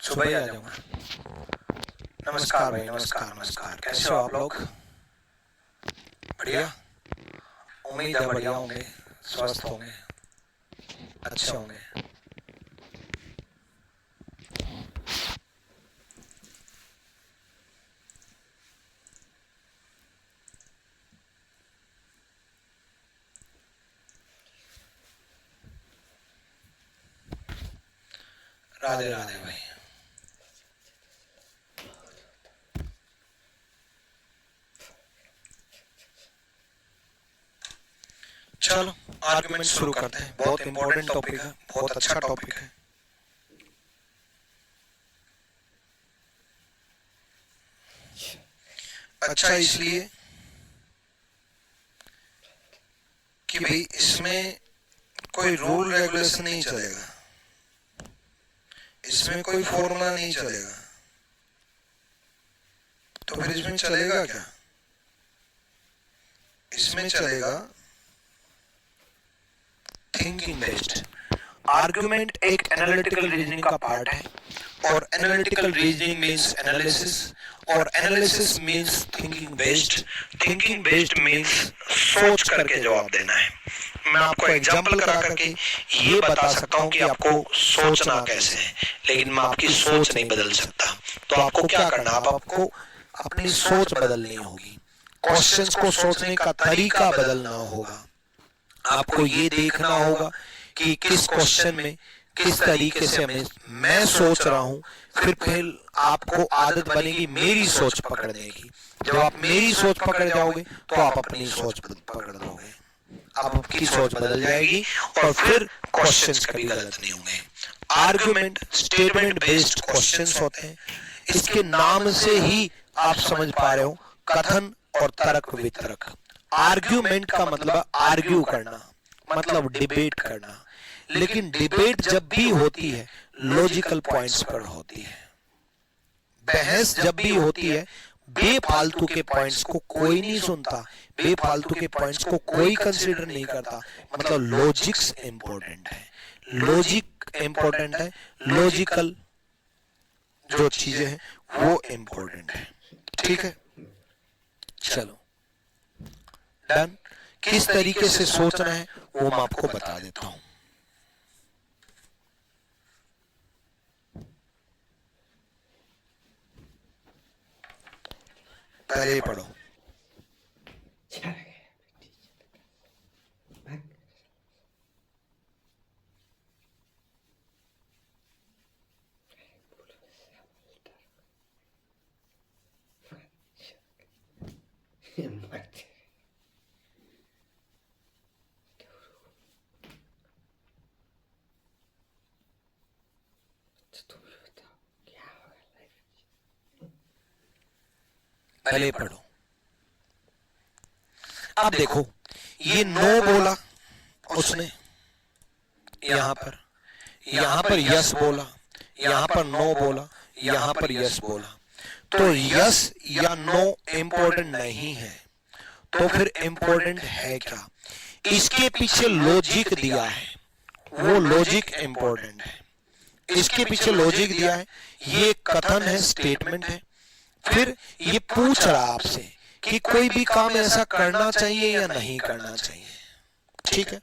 सुबह ही आ जाऊंगा। नमस्कार भाई, नमस्कार नमस्कार। कैसे हो आप लोग? बढ़िया। उम्मीद है बढ़िया होंगे, स्वस्थ होंगे, अच्छे होंगे। राधे राधे भाई। चलो आर्गुमेंट शुरू करते हैं। बहुत इंपॉर्टेंट टॉपिक है, बहुत अच्छा टॉपिक है। अच्छा इसलिए कि भाई इसमें कोई रूल रेगुलेशन नहीं चलेगा, इसमें कोई फॉर्मूला नहीं चलेगा। तो फिर इसमें चलेगा क्या? इसमें चलेगा थिंकिंग बेस्ड। आर्गुमेंट एक एनालिटिकल रीजनिंग का पार्ट है, और एनालिटिकल रीजनिंग मींस एनालिसिस, और analysis means thinking based. Thinking based means सोच करके जवाब देना है। मैं आपको एग्जांपल करा करके ये बता सकता हूँ कि आपको सोचना कैसे है, लेकिन मैं आपकी सोच नहीं बदल सकता। तो आपको क्या करना है? आपको अपनी सोच बदलनी होगी, क्वेश्चंस को सोचने का तरीका बदलना होगा। आपको ये देखना होगा कि किस क्वेश्चन में किस तरीके से मैं सोच रहा हूं। फिर आपको आदत बनेगी मेरी सोच पकड़ने की। जब आप मेरी सोच पकड़ जाओगे तो आप अपनी सोच पकड़ दोगे, आपकी सोच बदल जाएगी, और फिर क्वेश्चंस कभी गलत नहीं होंगे। आर्गुमेंट स्टेटमेंट बेस्ड क्वेश्चंस होते हैं। इसके नाम से ही आप समझ पा रहे हो, कथन और तर्क वितर्क। आर्ग्यूमेंट का मतलब आर्ग्यू करना, मतलब डिबेट करना। लेकिन डिबेट जब भी होती है लॉजिकल पॉइंट्स पर होती है। बहस जब भी होती है बेफालतू के पॉइंट्स को कोई नहीं सुनता, बेफालतू के पॉइंट्स को कोई कंसीडर नहीं करता। मतलब लॉजिक्स इंपॉर्टेंट है, लॉजिक इंपॉर्टेंट है, लॉजिकल जो चीजें हैं वो इंपॉर्टेंट है। ठीक है, चलो डन। किस तरीके से सोचना है वो मैं आपको बता देता हूं। पहले ही पढ़ो। पहले पढ़ो। अब देखो, ये नो बोला उसने, यहां पर यस बोला, यहां पर नो बोला, यहां पर यस बोला। तो यस या नो इंपॉर्टेंट नहीं है, तो फिर इंपॉर्टेंट है क्या? इसके पीछे लॉजिक दिया है, वो लॉजिक इंपॉर्टेंट है। इसके पीछे लॉजिक दिया है, ये कथन है, स्टेटमेंट है। फिर ये पूछ रहा आपसे कि कोई भी काम ऐसा करना चाहिए या नहीं करना चाहिए। ठीक है,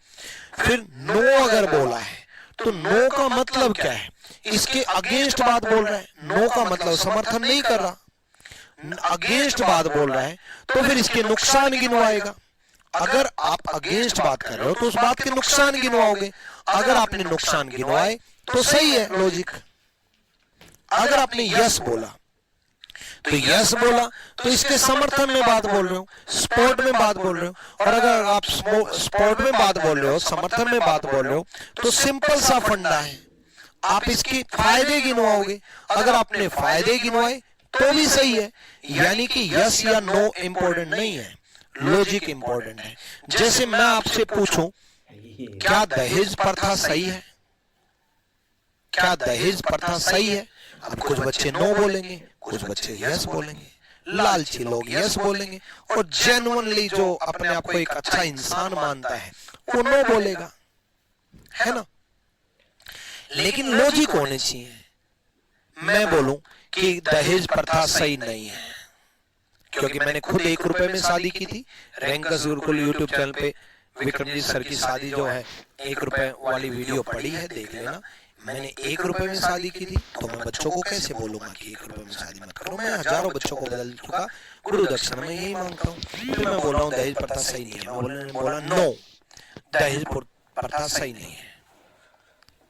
फिर नो अगर बोला है तो नो का मतलब क्या है? इसके अगेंस्ट बात बोल रहा है। नो का मतलब समर्थन नहीं कर रहा, अगेंस्ट बात बोल रहा है, तो फिर इसके नुकसान गिनवाएगा। अगर आप अगेंस्ट बात कर रहे हो तो उस बात के नुकसान गिनवाओगे। अगर आपने नुकसान गिनवाए तो सही है लॉजिक। अगर आपने यस बोला तो यस बोला तो इसके समर्थन में बात बोल रहे हो, सपोर्ट में बात बोल रहे हो। और अगर आप सपोर्ट में बात बोल रहे हो, समर्थन में बात बोल रहे हो, तो सिंपल सा फंडा है, आप इसके फायदे गिनवाओगे। अगर आपने फायदे गिनवाए तो भी सही है। यानी कि यस या नो इंपॉर्टेंट नहीं है, लॉजिक इंपॉर्टेंट है। जैसे मैं आपसे पूछूं, क्या दहेज प्रथा सही है? क्या दहेज प्रथा सही है? अब कुछ बच्चे नो बोलेंगे, कुछ बच्चे यस बोलेंगे। लालची लोग यस बोलेंगे, और जेन्युइनली जो अपने आप को एक अच्छा इंसान मानता है वो नो बोलेगा, है ना? लेकिन लॉजिक होने चाहिए। मैं बोलूं कि दहेज प्रथा सही नहीं है, क्योंकि मैंने खुद 1 रुपए में शादी की थी। रैंकस गुरुकुल यूट्यूब चैनल पे विक्रमजीत सर की शादी जो है 1 रुपए वाली वीडियो पड़ी है, देख लेना। मैंने 1 रुपए में शादी की थी, तो मैं बच्चों को कैसे बोलूंगा कि 1 रुपए में शादी मत करो? मैं हजारों बच्चों को बदल चुका, गुरु दक्षिणा में यही मांगता हूँ। फिर मैं बोल रहा हूँ दहेज प्रथा सही नहीं है, मैं बोला नो, दहेज प्रथा सही नहीं है।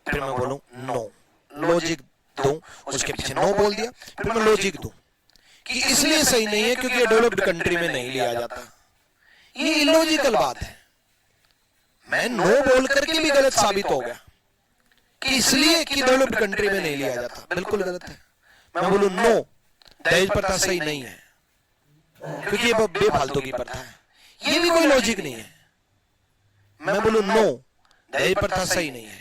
फिर मैं बोलूं नो, लॉजिक दूं, उसके पीछे नो बोल दिया, फिर मैं लॉजिक दूं कि इसलिए सही नहीं है क्योंकि डेवलप्ड कंट्री में नहीं लिया जाता। ये इलॉजिकल बात है। मैं नो बोल करके भी गलत साबित हो गया कि इसलिए कि डेवलप्ड कंट्री में नहीं लिया जाता, बिल्कुल गलत है। मैं बोलूं नो, दहेज प्रथा सही नहीं है क्योंकि ये बेफालतू की प्रथा है, ये भी कोई लॉजिक नहीं है। मैं बोलूं नो, दहेज प्रथा सही नहीं है,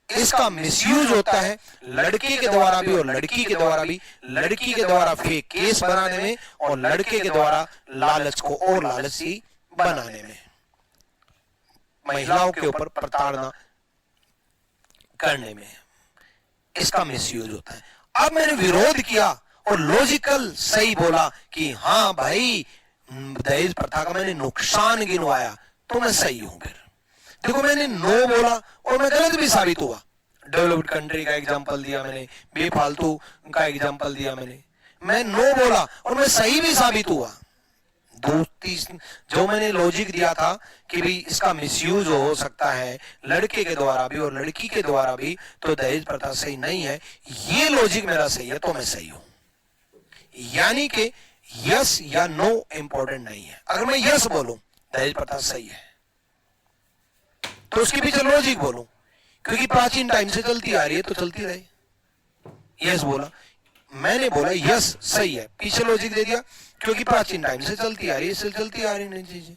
इसका मिसयूज होता है लड़के के द्वारा भी और लड़की के द्वारा भी, लड़की के द्वारा फेक केस बनाने में और लड़के के द्वारा लालच को और लालची बनाने में, महिलाओं के ऊपर प्रताड़ना करने में इसका मिसयूज होता है। अब मैंने विरोध किया और लॉजिकल सही बोला कि हाँ भाई दहेज प्रथा का मैंने नुकसान गिनवाया तो मैं सही हूं। फिर देखो मैंने नो बोला और मैं गलत भी साबित हुआ। डेवलप्ड कंट्री का एग्जांपल दिया मैंने, बेफालतू का एग्जांपल दिया मैंने, मैं नो बोला और मैं सही भी साबित हुआ। जो मैंने लॉजिक दिया था कि भी इसका मिसयूज हो सकता है लड़के के द्वारा भी और लड़की के द्वारा भी, तो दहेज प्रथा सही नहीं है, ये लॉजिक मेरा सही है तो मैं सही हूं। यानी कि यस या नो इंपॉर्टेंट नहीं है। अगर मैं यस बोलूं दहेज प्रथा सही है तो उसके पीछे लॉजिक बोलूं, क्योंकि प्राचीन टाइम से चलती आ रही है तो चलती रहे। यस बोला, मैंने बोला यस सही है, पीछे लॉजिक दे दिया क्योंकि प्राचीन टाइम से चलती आ रही है, इससे चलती आ रही नहीं चीजें।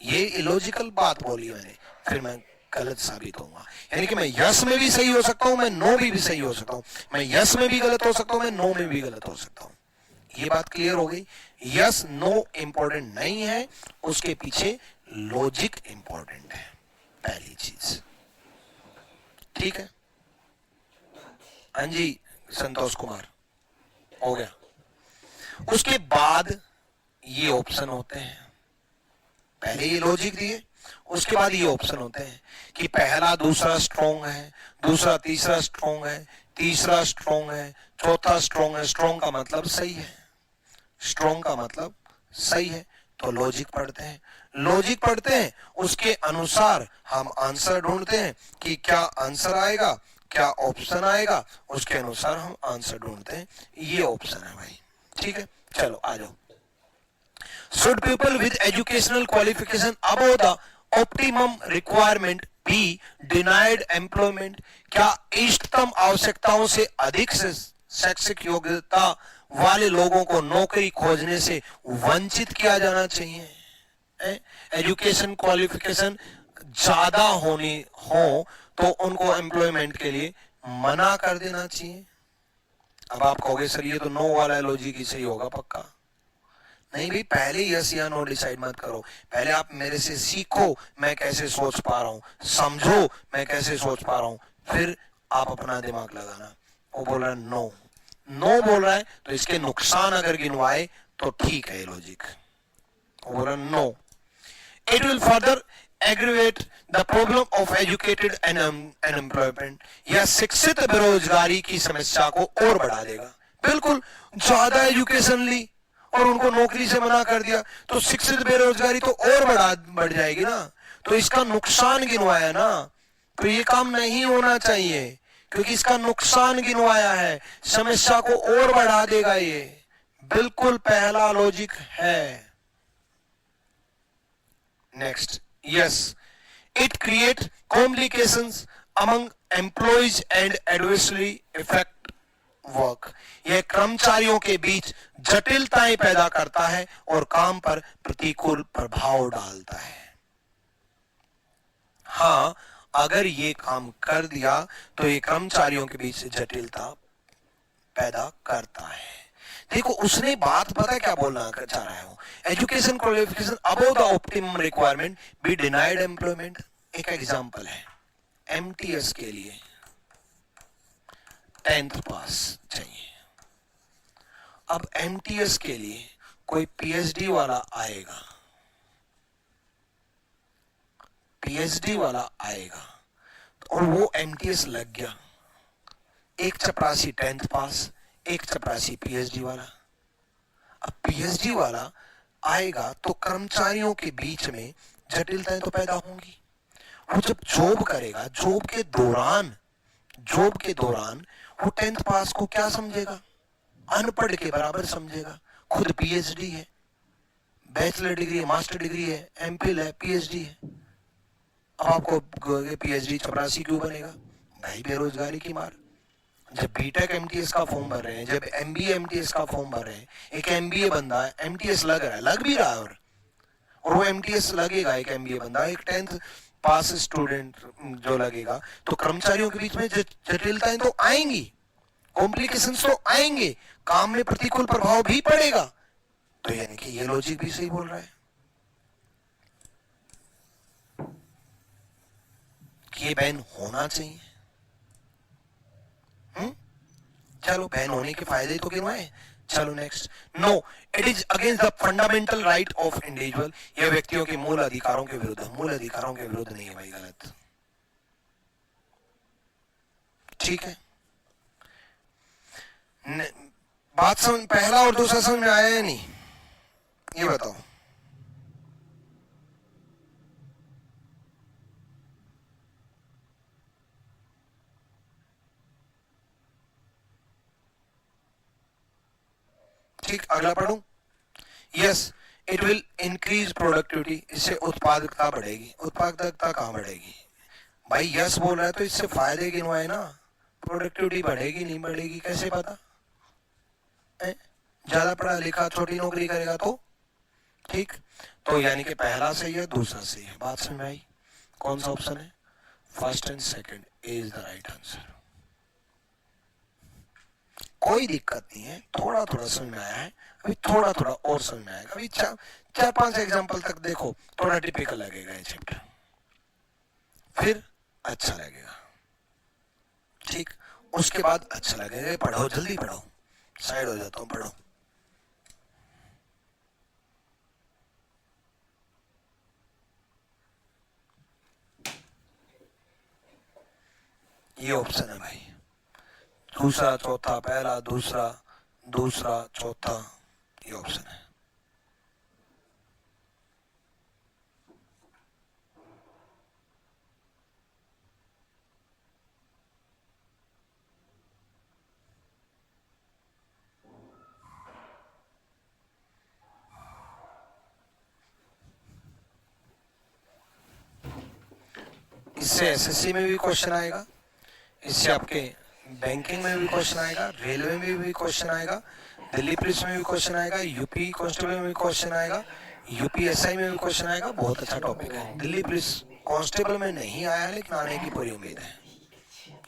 ये इलॉजिकल बात बोली मैंने, फिर मैं गलत साबित होऊंगा। यानी कि मैं यस में भी सही हो सकता हूं, मैं नो में भी सही हो सकता हूं, मैं यस में भी गलत हो सकता हूं, मैं नो में भी गलत हो सकता हूं। ये बात क्लियर हो गई। यस नो इंपॉर्टेंट नहीं है, उसके पीछे लॉजिक इंपॉर्टेंट है, पहली चीज। ठीक है हाँ जी संतोष कुमार, हो गया। उसके बाद ये ऑप्शन होते हैं, पहले ये लॉजिक दिए, उसके बाद ये ऑप्शन होते हैं कि पहला दूसरा स्ट्रॉन्ग है, दूसरा तीसरा स्ट्रॉन्ग है, तीसरा स्ट्रॉन्ग है, चौथा स्ट्रॉन्ग है। स्ट्रॉन्ग का मतलब सही है, स्ट्रॉन्ग का मतलब सही है, तो लॉजिक पढ़ते हैं। लॉजिक पढ़ते हैं, उसके अनुसार हम आंसर ढूंढते हैं कि क्या आंसर आएगा, क्या ऑप्शन आएगा, उसके अनुसार हम आंसर ढूंढते हैं। ये ऑप्शन है भाई, ठीक है। चलो आ जाओ। Should people with educational qualification above the optimum requirement be denied employment? क्या इष्टतम आवश्यकताओं से अधिक से शैक्षिक योग्यता वाले लोगों को नौकरी खोजने से वंचित किया जाना चाहिए? एजुकेशन क्वालिफिकेशन ज्यादा होनी हो तो उनको एम्प्लॉयमेंट के लिए मना कर देना चाहिए। अब आप कहोगे सर ये तो नो वाला लॉजिक ही सही होगा पक्का। नहीं भाई, पहले यस या नो डिसाइड मत करो, पहले आप मेरे से सीखो मैं कैसे सोच पा रहा हूं, समझो मैं कैसे सोच पा रहा हूं, फिर आप अपना दिमाग लगाना। वो बोल रहा है नो, नो बोल रहा है तो इसके नुकसान अगर गिनवाए तो ठीक है लॉजिक। वो बोल रहा है no, it will further aggravate the problem of educated unemployment, यह शिक्षित बेरोजगारी की समस्या को और बढ़ा देगा। बिल्कुल, ज्यादा एजुकेशन ली और उनको नौकरी से मना कर दिया तो शिक्षित बेरोजगारी तो और बढ़ जाएगी ना, तो इसका नुकसान गिनवाया ना, तो ये काम नहीं होना चाहिए क्योंकि इसका नुकसान गिनवाया है, समस्या को और बढ़ा देगा। ये बिल्कुल पहला लॉजिक है। Next, yes, it create complications among employees and adversely effect work, यह कर्मचारियों के बीच जटिलताएं पैदा करता है और काम पर प्रतिकूल प्रभाव डालता है। हां, अगर ये काम कर दिया तो ये कर्मचारियों के बीच जटिलता पैदा करता है। देखो उसने बात पता क्या बोलना चाह रहा है, education qualification above the optimum requirement be denied employment. एक एग्जांपल है एमटीएस के लिए, 10th पास चाहिए। अब एमटीएस के लिए कोई पीएचडी वाला आएगा, पीएचडी वाला आएगा और वो एमटीएस लग गया, एक चपरासी 10th पास, एक चपरासी पीएचडी वाला। अब पीएचडी वाला आएगा तो कर्मचारियों के बीच में जटिलताएं तो पैदा होंगी। वो जब जॉब करेगा, जॉब के दौरान वो 10th पास को क्या समझेगा? अनपढ़ के बराबर समझेगा। खुद पीएचडी है, बैचलर डिग्री है, मास्टर डिग्री है, एमफिल है, पीएचडी है। अब आपको पीएचडी चपरासी क्यों बनेगा? भाई बेरोजगारी की मार। जब बीटेक एमटीएस का फॉर्म भर रहे हैं, जब एमबीए एमटीएस का फॉर्म भर रहे हैं, एक एमबीए बंदा है, एमटीएस लग रहा है, लग भी रहा है, और वो एमटीएस लगेगा, एक एमबीए बंदा, एक 10th पास स्टूडेंट जो लगेगा, तो कर्मचारियों के बीच में जटिलताएं तो आएंगी, कॉम्प्लिकेशंस तो आएंगे, काम में प्रतिकूल प्रभाव भी पड़ेगा। तो यानी कि ये लॉजिक भी सही बोल रहा है कि ये बैन होना चाहिए। चलो, बैन होने के फायदे तो गिनवाए। चलो next. No, it is against the fundamental right of individual. यह व्यक्तियों के मूल अधिकारों के विरुद्ध है। मूल अधिकारों के विरुद्ध नहीं है भाई, गलत। ठीक है, बात समझ, पहला और दूसरा समझ में आया या नहीं, ये बताओ। ठीक, अगला पढ़ूं। Yes, it will increase productivity. इससे उत्पादकता बढ़ेगी। उत्पादकता कहां बढ़ेगी भाई? यस बोल रहा है तो इससे फायदे गिनवाए ना। प्रोडक्टिविटी बढ़ेगी नहीं बढ़ेगी कैसे पता? ज्यादा पढ़ा लिखा छोटी नौकरी करेगा तो? ठीक, तो यानी कि पहला सही है, दूसरा सही है। बात समझ में आई? कौन सा ऑप्शन है? First and second is the right answer. कोई दिक्कत नहीं है, थोड़ा थोड़ा समझ में आया है, अभी थोड़ा थोड़ा और समझ में आएगा। अभी 4-5 एग्जाम्पल तक देखो, थोड़ा टिपिकल लगेगा ये चैप्टर, फिर अच्छा लगेगा। ठीक, उसके बाद अच्छा लगेगा। पढ़ो, जल्दी पढ़ो, साइड हो जाता हूं, पढ़ो। ये ऑप्शन है भाई, दूसरा चौथा, पहला दूसरा, दूसरा चौथा, ये ऑप्शन है। इससे एसएससी में भी क्वेश्चन आएगा, इससे आपके बैंकिंग में भी क्वेश्चन आएगा, रेलवे में भी क्वेश्चन आएगा, दिल्ली पुलिस में भी क्वेश्चन आएगा, यूपी कांस्टेबल में भी क्वेश्चन आएगा, यूपीएसआई में भी क्वेश्चन आएगा। बहुत अच्छा टॉपिक है। दिल्ली पुलिस कांस्टेबल में नहीं आया लेकिन आने की पूरी उम्मीद है।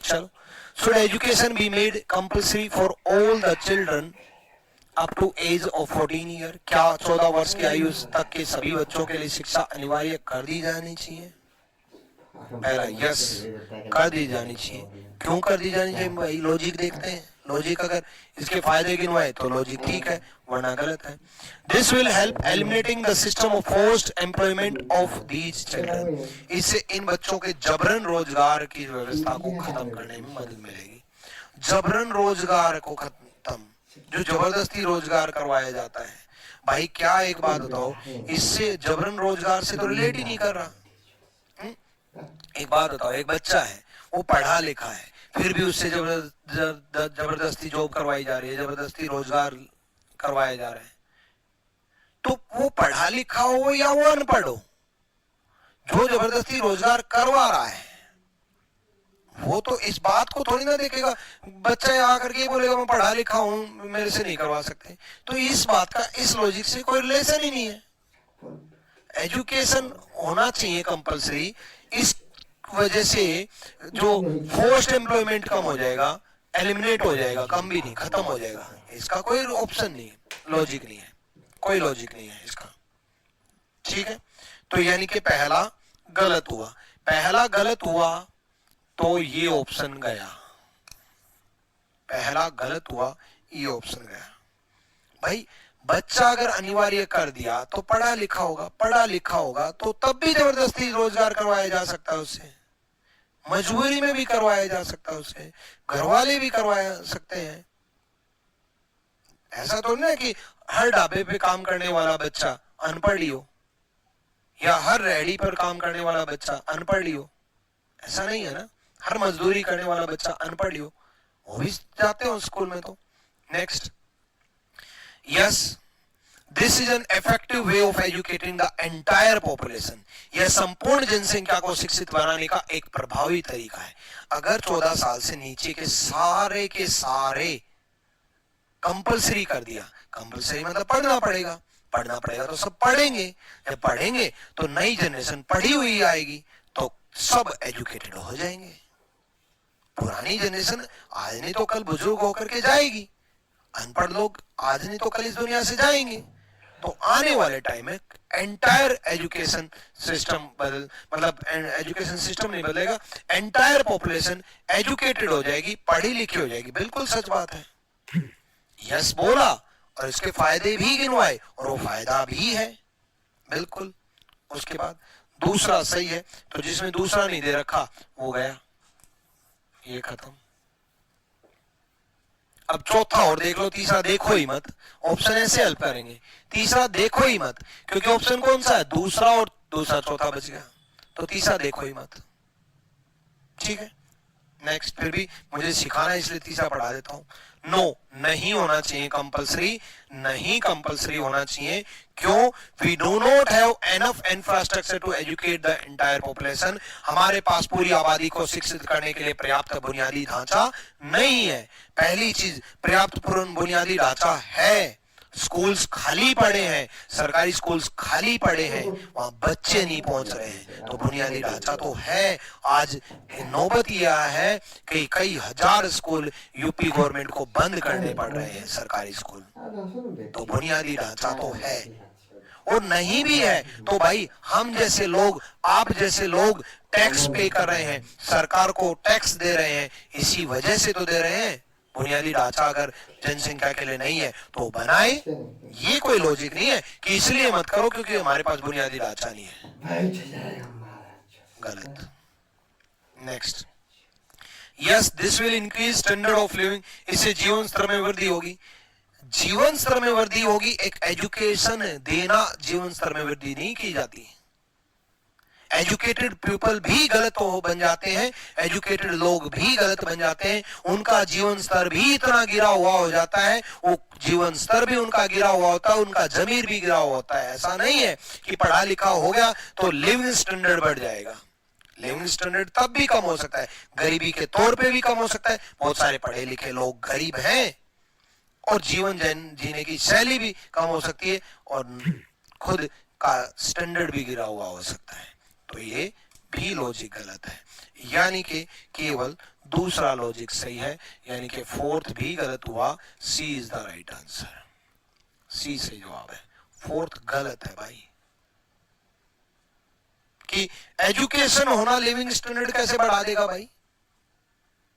चलो, should education be made compulsory for all the children up to age of 14 year. क्या 14 वर्ष की आयु तक के सभी बच्चों के लिए शिक्षा अनिवार्य कर दी जानी चाहिए? पहला यस, कर दी जानी चाहिए। क्यों कर दी जानी चाहिए भाई? लॉजिक देखते हैं। लॉजिक अगर इसके फायदे गिनवाए तो लॉजिक ठीक है, वरना गलत है। This will help eliminating the system of forced employment of these children. इससे इन बच्चों के जबरन रोजगार की व्यवस्था को खत्म करने में मदद मिलेगी। जबरन रोजगार को खत्म, जो जबरदस्ती रोजगार करवाया जाता है भाई, क्या एक बात बताओ, इससे जबरन रोजगार से तो रिलेट ही नहीं कर रहा। एक बात बताओ, एक बच्चा है, वो पढ़ा लिखा है, फिर भी उससे जबरदस्ती जॉब करवाई जा रही है, जबरदस्ती रोजगार करवाया जा रहा है, तो वो पढ़ा लिखा हो या वो अनपढ़ हो, जो जबरदस्ती रोजगार करवा रहा है वो तो इस बात को थोड़ी ना देखेगा। बच्चा आकर के बोलेगा मैं पढ़ा लिखा हूं, मेरे से नहीं करवा सकते, तो इस बात का इस लॉजिक से कोई रिलेशन ही नहीं है। एजुकेशन होना चाहिए कंपलसरी, इस वजह से जो फोर्स्ड एम्प्लॉयमेंट कम हो जाएगा, एलिमिनेट हो जाएगा, कम भी नहीं, खत्म हो जाएगा। इसका कोई ऑप्शन नहीं है, लॉजिक नहीं है, कोई लॉजिक नहीं है इसका। ठीक है, तो यानी कि पहला गलत हुआ। पहला गलत हुआ तो ये ऑप्शन गया। पहला गलत हुआ, ये ऑप्शन गया। भाई बच्चा अगर अनिवार्य कर दिया तो पढ़ा लिखा होगा, पढ़ा लिखा होगा तो तब भी जबरदस्ती रोजगार करवाया जा सकता है उससे, मजबूरी में भी करवाया जा सकता है उससे, घर वाले भी करवाया सकते हैं। ऐसा तो नहीं है कि हर ढाबे पे काम करने वाला बच्चा अनपढ़ ही हो, या हर रेहड़ी पर काम करने वाला बच्चा अनपढ़ ही हो, ऐसा नहीं है ना। हर मजदूरी करने वाला बच्चा अनपढ़ ही हो, वो भी जाते हो स्कूल में। तो next, yes this is an effective way of educating the entire population. यह संपूर्ण जनसंख्या को शिक्षित बनाने का एक प्रभावी तरीका है। अगर 14 साल से नीचे के सारे कंपलसरी कर दिया, कंपलसरी मतलब पढ़ना पड़ेगा, पढ़ना पड़ेगा तो सब पढ़ेंगे, जब पढ़ेंगे तो नई जनरेशन पढ़ी हुई आएगी, तो सब एजुकेटेड हो जाएंगे। पुरानी जनरेशन आज नहीं तो कल बुजुर्ग होकर के जाएगी, अनपढ़ लोग आज नहीं तो कल इस दुनिया से जाएंगे। तो आने वाले टाइम में एंटायर एजुकेशन सिस्टम मतलब एजुकेशन सिस्टम नहीं बदलेगा, एंटायर पॉपुलेशन एजुकेटेड हो जाएगी, पढ़ी लिखी हो जाएगी। बिल्कुल सच बात है, यस बोला और इसके फायदे भी गिनवाए, और वो फायदा भी है बिल्कुल। उसके बाद दूसरा सही है, तो जिसमें दूसरा नहीं दे रखा वो गया, ये खत्म। अब चौथा और देख लो, तीसरा देखो ही मत। ऑप्शन ऐसे हेल्प करेंगे, तीसरा देखो ही मत, क्योंकि ऑप्शन कौन सा है, दूसरा और दूसरा, चौथा बच गया, तो तीसरा देखो ही मत। ठीक है, नेक्स्ट, फिर भी मुझे सिखाना है इसलिए तीसरा पढ़ा देता हूं। नो, नहीं होना चाहिए कंपलसरी, नहीं कंपलसरी होना चाहिए। क्यों? We do not have enough infrastructure to educate the entire population. हमारे पास पूरी आबादी को शिक्षित करने के लिए पर्याप्त बुनियादी ढांचा नहीं है। पहली चीज, पर्याप्त बुनियादी ढांचा है, स्कूल्स खाली पड़े हैं, सरकारी स्कूल्स खाली पड़े हैं, वहां बच्चे नहीं पहुंच रहे हैं, तो बुनियादी ढांचा तो है। आज नौबत यह है कि कई हजार स्कूल यूपी गवर्नमेंट को बंद करने पड़ रहे हैं, सरकारी स्कूल, तो बुनियादी ढांचा तो है। और नहीं भी है तो भाई हम जैसे लोग, आप जैसे लोग टैक्स पे कर रहे हैं, सरकार को टैक्स दे रहे हैं, इसी वजह से तो दे रहे हैं। बुनियादी ढांचा अगर जनसंख्या के लिए नहीं है तो बनाए, ये कोई लॉजिक नहीं है कि इसलिए मत करो क्योंकि हमारे पास बुनियादी ढांचा नहीं है, गलत। Next, yes this will increase standard of living. इससे जीवन स्तर में वृद्धि होगी, जीवन स्तर में वृद्धि होगी। एक एजुकेशन देना जीवन स्तर में वृद्धि नहीं की जाती। एजुकेटेड पीपल भी गलत हो बन जाते हैं, एजुकेटेड लोग भी गलत बन जाते हैं, उनका जीवन स्तर भी इतना गिरा हुआ हो जाता है, वो जीवन स्तर भी उनका गिरा हुआ होता है, उनका जमीर भी गिरा हुआ होता है। ऐसा नहीं है कि पढ़ा लिखा हो गया तो लिविंग स्टैंडर्ड बढ़ जाएगा। लिविंग स्टैंडर्ड तब भी कम हो सकता है, गरीबी के तौर पे भी कम हो सकता है। बहुत सारे पढ़े लिखे लोग गरीब हैं और जीवन जीने की शैली भी कम हो सकती है, और खुद का स्टैंडर्ड भी गिरा हुआ हो सकता है। तो ये भी लॉजिक गलत है, यानी कि केवल दूसरा लॉजिक सही है, यानी कि फोर्थ भी गलत हुआ। सी इज द राइट आंसर, सी सही जवाब है, फोर्थ गलत है भाई। कि एजुकेशन होना लिविंग स्टैंडर्ड कैसे बढ़ा देगा भाई?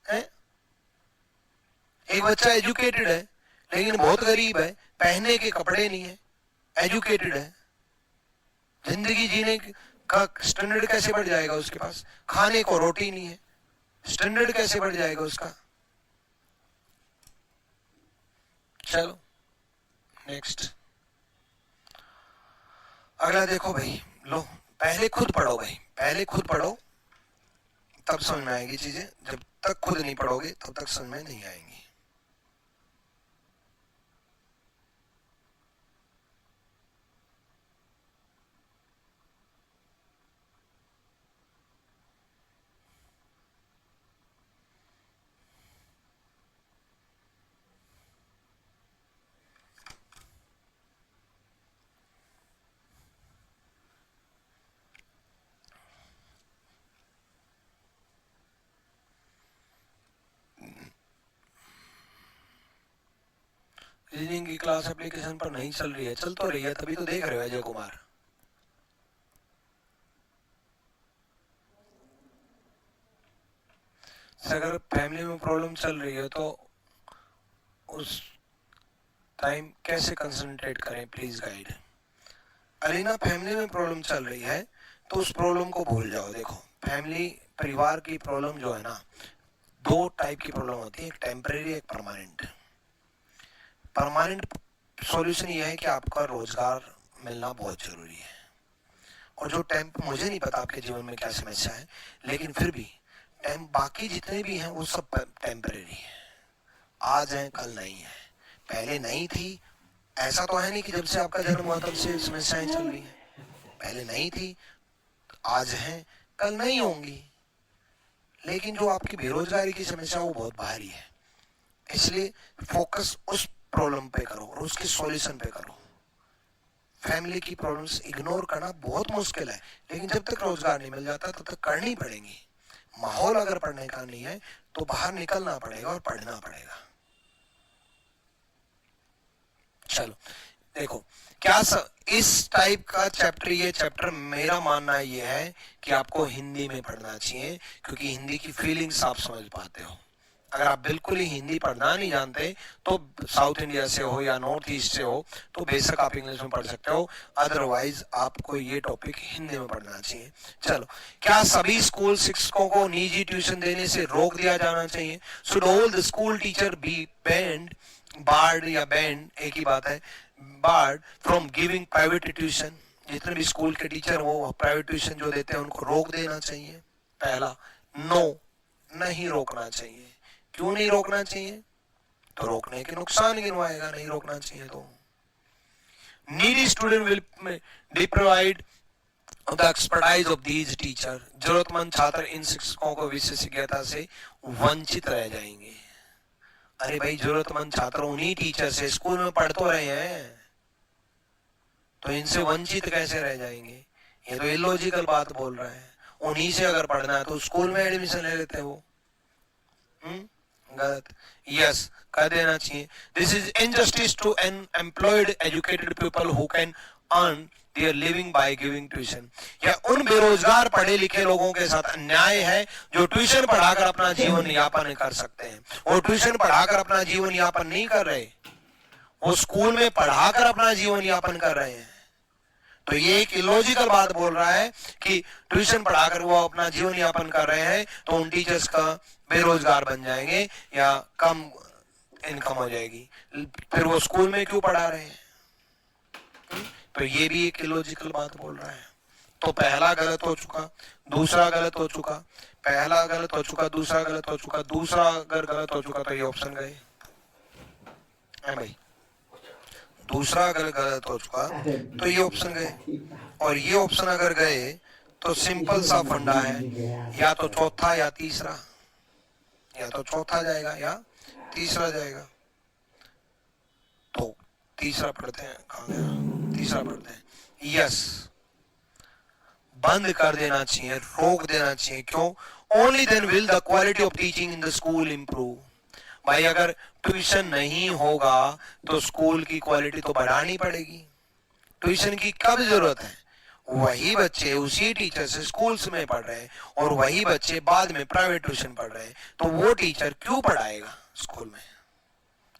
है? एक बच्चा एजुकेटेड है लेकिन बहुत गरीब है, पहनने के कपड़े नहीं है, एजुकेटेड है, जिंदगी जीने का स्टैंडर्ड कैसे बढ़ जाएगा उसके पास? खाने को रोटी नहीं है, स्टैंडर्ड कैसे बढ़ जाएगा उसका? चलो नेक्स्ट, अगला देखो भाई। लो पहले खुद पढ़ो भाई, पहले खुद पढ़ो तब समझ में आएगी चीजें, जब तक खुद नहीं पढ़ोगे तब तक समझ में नहीं आएंगी। रीजनिंग की क्लास एप्लीकेशन पर नहीं चल रही है, चल तो रही है, तभी तो देख रहे हो अजय कुमार। अगर फैमिली में प्रॉब्लम चल रही है तो उस टाइम कैसे कंसंट्रेट करें, प्लीज गाइड। अलीना, फैमिली में प्रॉब्लम चल रही है तो उस प्रॉब्लम को भूल जाओ। देखो, फैमिली परिवार की प्रॉब्लम जो है ना, दो टाइप की प्रॉब्लम होती है, एक टेम्परेरी, एक परमानेंट। परमानेंट सॉल्यूशन ये है कि आपका रोजगार मिलना बहुत जरूरी है। और जो मुझे नहीं पता आपके जीवन में क्या समस्या है, लेकिन फिर भी बाकी जितने भी हैं वो सब टेम्परेरी है। आज है कल नहीं है, पहले नहीं थी, ऐसा तो है नहीं कि जब से आपका जन्म हुआ तब से समस्याएं चल रही हैं। पहले नहीं थी, आज है, कल नहीं होंगी। लेकिन जो आपकी बेरोजगारी की समस्या वो बहुत भारी है, इसलिए फोकस उस प्रॉब्लम पे करो और उसके सॉल्यूशन पे करो। फैमिली की प्रॉब्लम्स इग्नोर करना बहुत मुश्किल है, लेकिन जब तक रोजगार नहीं मिल जाता तब तक करनी पड़ेगी। माहौल अगर पढ़ने का नहीं है तो बाहर निकलना पड़ेगा और पढ़ना पड़ेगा। चलो देखो, क्या इस टाइप का चैप्टर, ये चैप्टर मेरा मानना ये है कि आपको हिंदी में पढ़ना चाहिए, क्योंकि हिंदी की फीलिंग्स आप समझ पाते हो। अगर आप बिल्कुल ही हिंदी पढ़ना नहीं जानते तो साउथ इंडिया से हो या नॉर्थ ईस्ट से हो तो बेशक आप इंग्लिश में पढ़ सकते हो, अदरवाइज आपको ये टॉपिक हिंदी में पढ़ना चाहिए। चलो, क्या सभी स्कूल शिक्षकों को निजी ट्यूशन देने से रोक दिया जाना चाहिए? Should all the school teacher be barred या बैंड, एक ही बात है, barred from giving private tuition? जितने भी स्कूल के टीचर वो प्राइवेट ट्यूशन जो देते हैं उनको रोक देना चाहिए? पहला, नो, नहीं रोकना चाहिए। क्यों नहीं रोकना चाहिए? तो रोकने के नुकसान गिनवाएगा, नहीं रोकना चाहिए तो। Needy student will deprived of the expertise of these teacher. जरूरतमंद छात्र इन शिक्षकों को विशेषज्ञता से वंचित रह जाएंगे। अरे भाई, जरूरतमंद छात्र उन्हीं टीचर से स्कूल में पढ़ तो रहे हैं, तो इनसे वंचित कैसे रह जाएंगे? ये तो इलॉजिकल बात बोल रहा है। उन्हीं से अगर पढ़ना है तो स्कूल में एडमिशन ले लेते हैं वो। गलत। यस, कर देना चाहिए। This is injustice to unemployed educated people who can earn their living by giving tuition. यह उन बेरोजगार पढ़े लिखे लोगों के साथ अन्याय है जो ट्यूशन पढ़ाकर अपना जीवन यापन कर सकते हैं। वो ट्यूशन पढ़ाकर अपना जीवन यापन नहीं कर रहे, वो स्कूल में पढ़ाकर अपना जीवन यापन कर रहे हैं। तो ये एक इलॉजिकल बात बोल रहा है कि ट्यूशन पढ़ाकर वो अपना जीवन यापन कर रहे हैं तो उन टीचर्स का बेरोजगार बन जाएंगे या कम इनकम हो जाएगी, फिर वो स्कूल में क्यों पढ़ा रहे हैं? तो ये भी एक इलॉजिकल बात बोल रहा है। तो पहला गलत हो चुका, दूसरा गलत हो चुका, पहला गलत हो चुका, दूसरा गलत हो चुका, दूसरा अगर गलत हो चुका तो ये ऑप्शन गए भाई। दूसरा अगर गलत हो चुका तो ये ऑप्शन गए, और ये ऑप्शन अगर गए तो सिंपल सा फंडा है, या तो चौथा या तीसरा, या तो चौथा जाएगा या तीसरा जाएगा। तो तीसरा पढ़ते हैं, कहाँ गया? तीसरा पढ़ते हैं। यस, बंद कर देना चाहिए, रोक देना चाहिए। क्यों? Only then will the quality of teaching in the school improve. भाई, अगर ट्यूशन नहीं होगा तो स्कूल की क्वालिटी तो बढ़ानी पड़ेगी। ट्यूशन की कब जरूरत है? वही बच्चे उसी टीचर से स्कूल्स में पढ़ रहे हैं और वही बच्चे बाद में प्राइवेट ट्यूशन पढ़ रहे हैं, तो वो टीचर क्यों पढ़ाएगा स्कूल में?